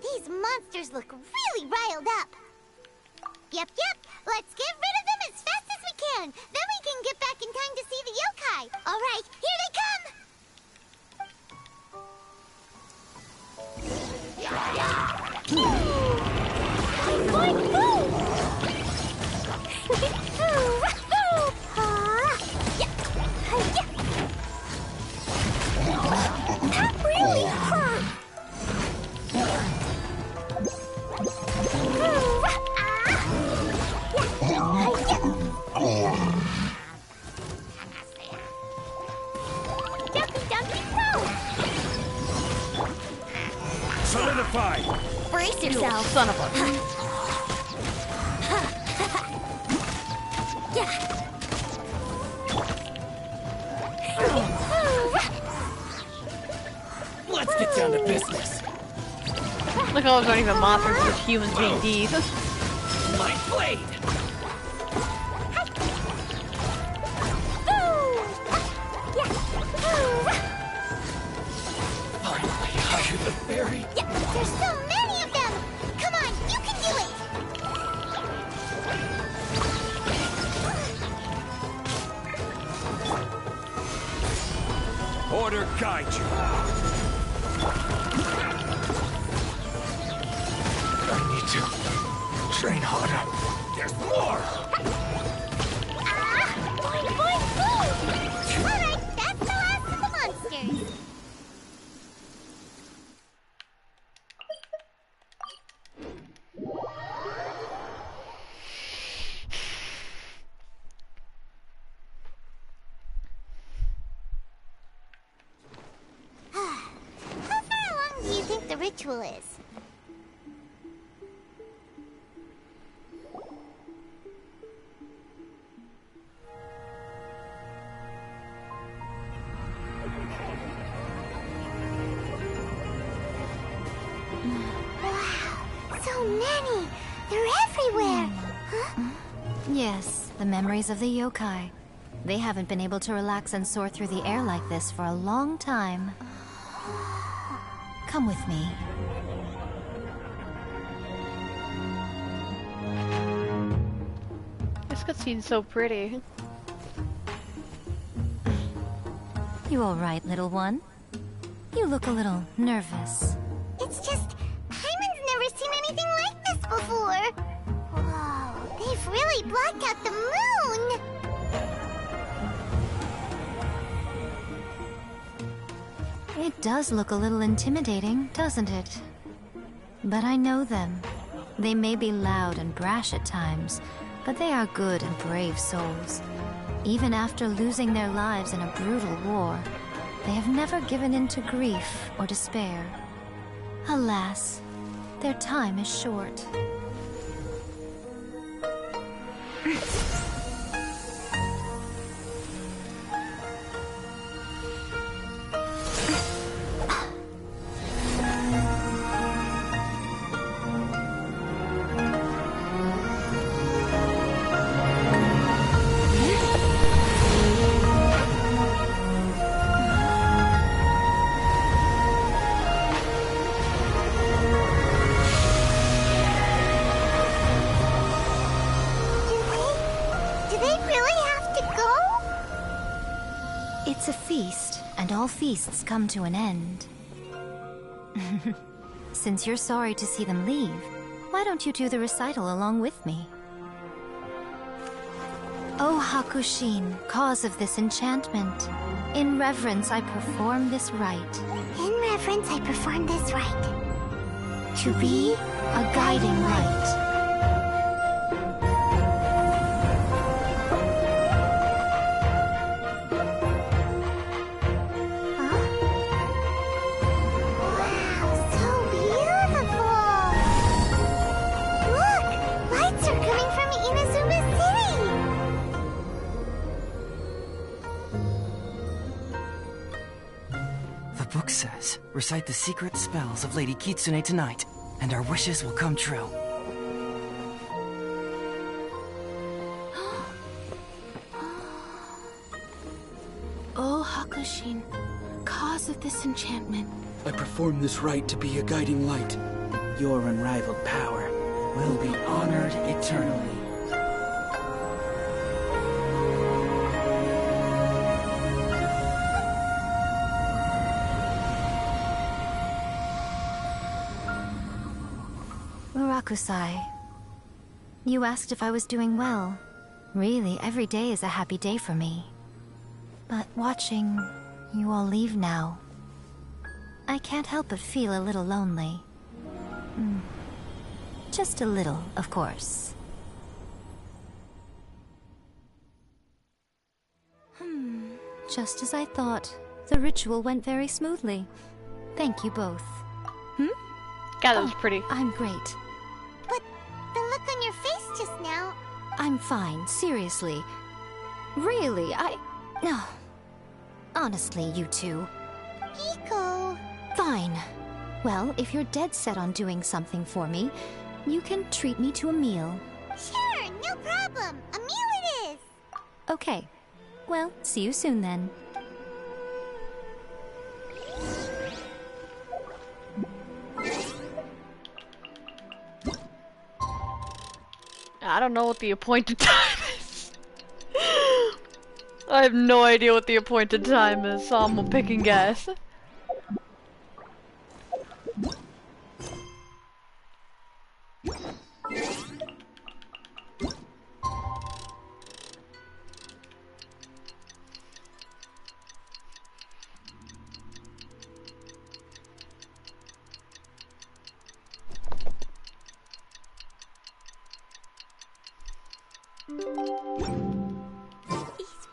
These monsters look really riled up. Yep, let's get rid of them as fast as we can. Then we can get back in time to see the yokai. All right, here they come. That really hurt. Solidify! Brace yourself. Son of a... Let's get down to business. Look, all those aren't even monsters, just humans being D's. My blade! Finally, higher the berry. Yeah, there's so many of them! Come on, you can do it! Order guide you. I need to train harder. There's more! Boing, boing, boing! Alright, that's the last of the monsters. How far along do you think the ritual is? So many! They're everywhere! Huh? Yes, the memories of the yokai. They haven't been able to relax and soar through the air like this for a long time. Come with me. This cutscene's so pretty. You all right, little one? You look a little nervous. It's just, Hyman's never seen anything like this before. Whoa, they've really blocked out the moon! It does look a little intimidating, doesn't it? But I know them. They may be loud and brash at times, but they are good and brave souls. Even after losing their lives in a brutal war, they have never given in to grief or despair. Alas, their time is short. It's a feast, and all feasts come to an end. Since you're sorry to see them leave, why don't you do the recital along with me? O Hakushin, cause of this enchantment, in reverence I perform this rite. In reverence I perform this rite. To be a guiding light. The book says, recite the secret spells of Lady Kitsune tonight, and our wishes will come true. O Hakushin, cause of this enchantment. I perform this rite to be a guiding light. Your unrivaled power will be honored eternally. Murakusai, you asked if I was doing well. Really, every day is a happy day for me. But watching you all leave now, I can't help but feel a little lonely. Just a little, of course. Just as I thought. The ritual went very smoothly. Thank you both. God, that was pretty. I'm great. But the look on your face just now... I'm fine, seriously. Really, No. Honestly, you two. Hiko... Fine. Well, if you're dead set on doing something for me, you can treat me to a meal. Sure, no problem. A meal it is. Okay. Well, see you soon then. I don't know what the appointed time is. I have no idea what the appointed time is, so I'm gonna pick and guess.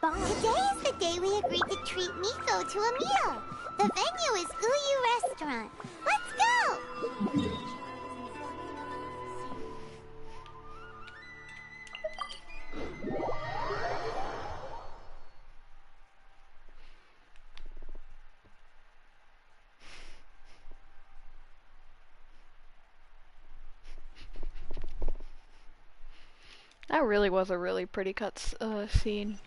Today is the day we agreed to treat Miko to a meal. The venue is Uyu Restaurant. Let's go! That really was a really pretty scene.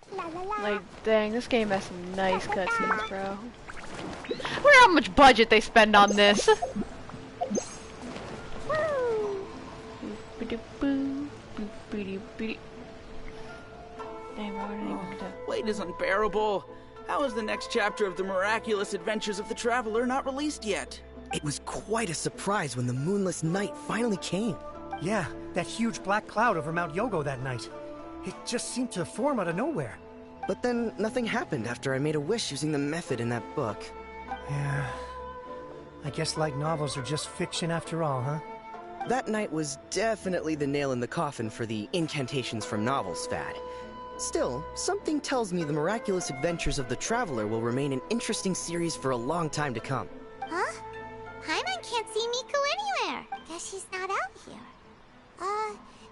Like, dang, this game has some nice cutscenes, bro. I wonder how much budget they spend on this. Wait is unbearable. How is the next chapter of the miraculous adventures of the traveler not released yet? It was quite a surprise when the moonless night finally came. Yeah, that huge black cloud over Mount Yogo that night. It just seemed to form out of nowhere. But then nothing happened after I made a wish using the method in that book. Yeah. I guess light novels are just fiction after all, huh? That night was definitely the nail in the coffin for the incantations from novels fad. Still, something tells me the miraculous adventures of the Traveler will remain an interesting series for a long time to come. Huh? Paimon can't see Miko anywhere. Guess she's not out here.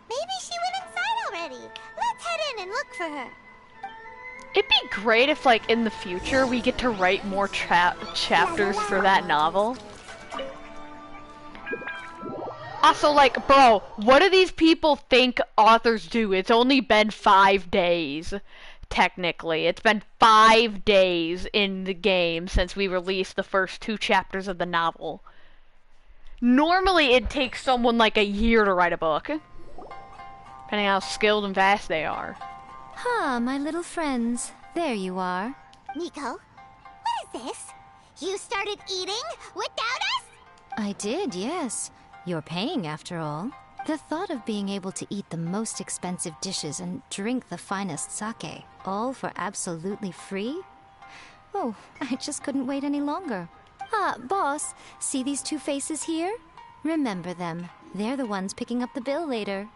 Maybe she went inside already. Let's head in and look for her. It'd be great if, like, in the future, we get to write more chapters for that novel. Also, like, bro, what do these people think authors do? It's only been 5 days, technically. It's been 5 days in the game since we released the first 2 chapters of the novel. Normally, it takes someone, like, a year to write a book. Depending on how skilled and fast they are. Ah, my little friends. There you are. Miko, what is this? You started eating without us? I did, yes. You're paying, after all. The thought of being able to eat the most expensive dishes and drink the finest sake, all for absolutely free? Oh, I just couldn't wait any longer. Ah, boss, see these 2 faces here? Remember them. They're the ones picking up the bill later.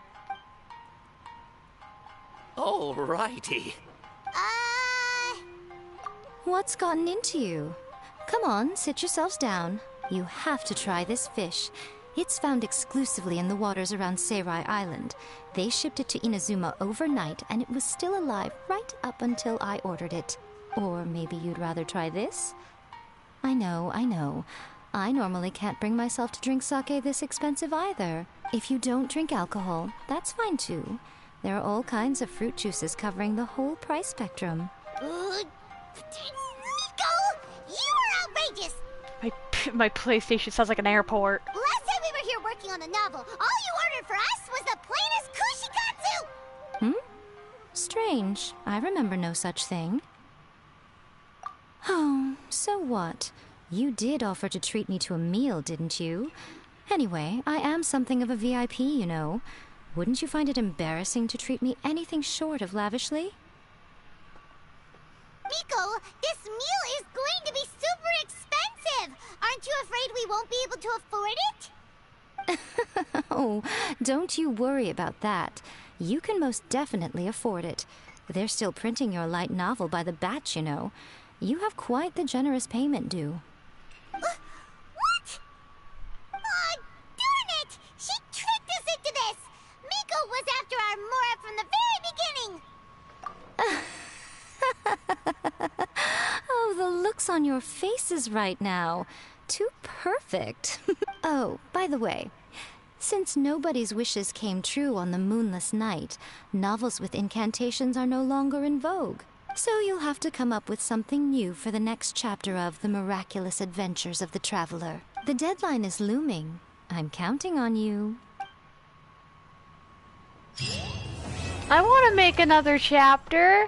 Alrighty. What's gotten into you? Come on, sit yourselves down. You have to try this fish. It's found exclusively in the waters around Seirai Island. They shipped it to Inazuma overnight, and it was still alive right up until I ordered it. Or maybe you'd rather try this? I know. I normally can't bring myself to drink sake this expensive either. If you don't drink alcohol, that's fine too. There are all kinds of fruit juices covering the whole price spectrum. Miko, you are outrageous! My PlayStation sounds like an airport. Last time we were here working on the novel, all you ordered for us was the plainest kushikatsu! Strange. I remember no such thing. Oh, so what? You did offer to treat me to a meal, didn't you? Anyway, I am something of a VIP, you know. Wouldn't you find it embarrassing to treat me anything short of lavishly? Miko, this meal is going to be super expensive! Aren't you afraid we won't be able to afford it? Oh, don't you worry about that. You can most definitely afford it. They're still printing your light novel by the batch, you know. You have quite the generous payment due. What? Aw, darn it! She tricked us into this! Miko was after our Mora from the very beginning! Oh, the looks on your faces right now. Too perfect. Oh, by the way, since nobody's wishes came true on the moonless night, novels with incantations are no longer in vogue. So you'll have to come up with something new for the next chapter of The Miraculous Adventures of the Traveler. The deadline is looming. I'm counting on you. I want to make another chapter.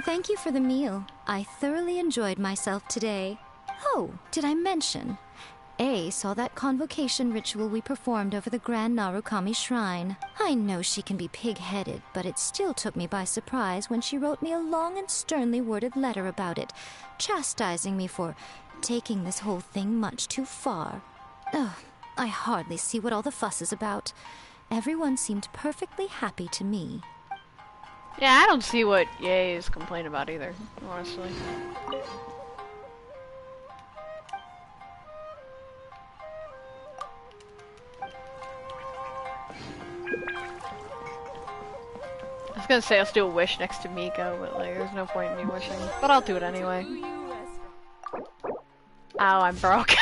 Thank you for the meal. I thoroughly enjoyed myself today. Oh, did I mention? A saw that convocation ritual we performed over the Grand Narukami Shrine. I know she can be pig-headed, but it still took me by surprise when she wrote me a long and sternly worded letter about it, chastising me for taking this whole thing much too far. Ugh, I hardly see what all the fuss is about. Everyone seemed perfectly happy to me. Yeah, I don't see what Ye is complaining about either, honestly. I was gonna say let's do a wish next to Miko, but like there's no point in me wishing. But I'll do it anyway. Ow, I'm broke.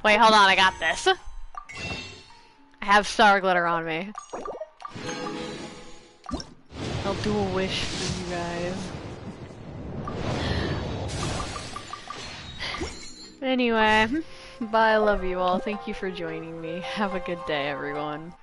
Wait, hold on, I got this. I have star glitter on me. I'll do a wish for you guys. Anyway, bye, I love you all. Thank you for joining me. Have a good day, everyone.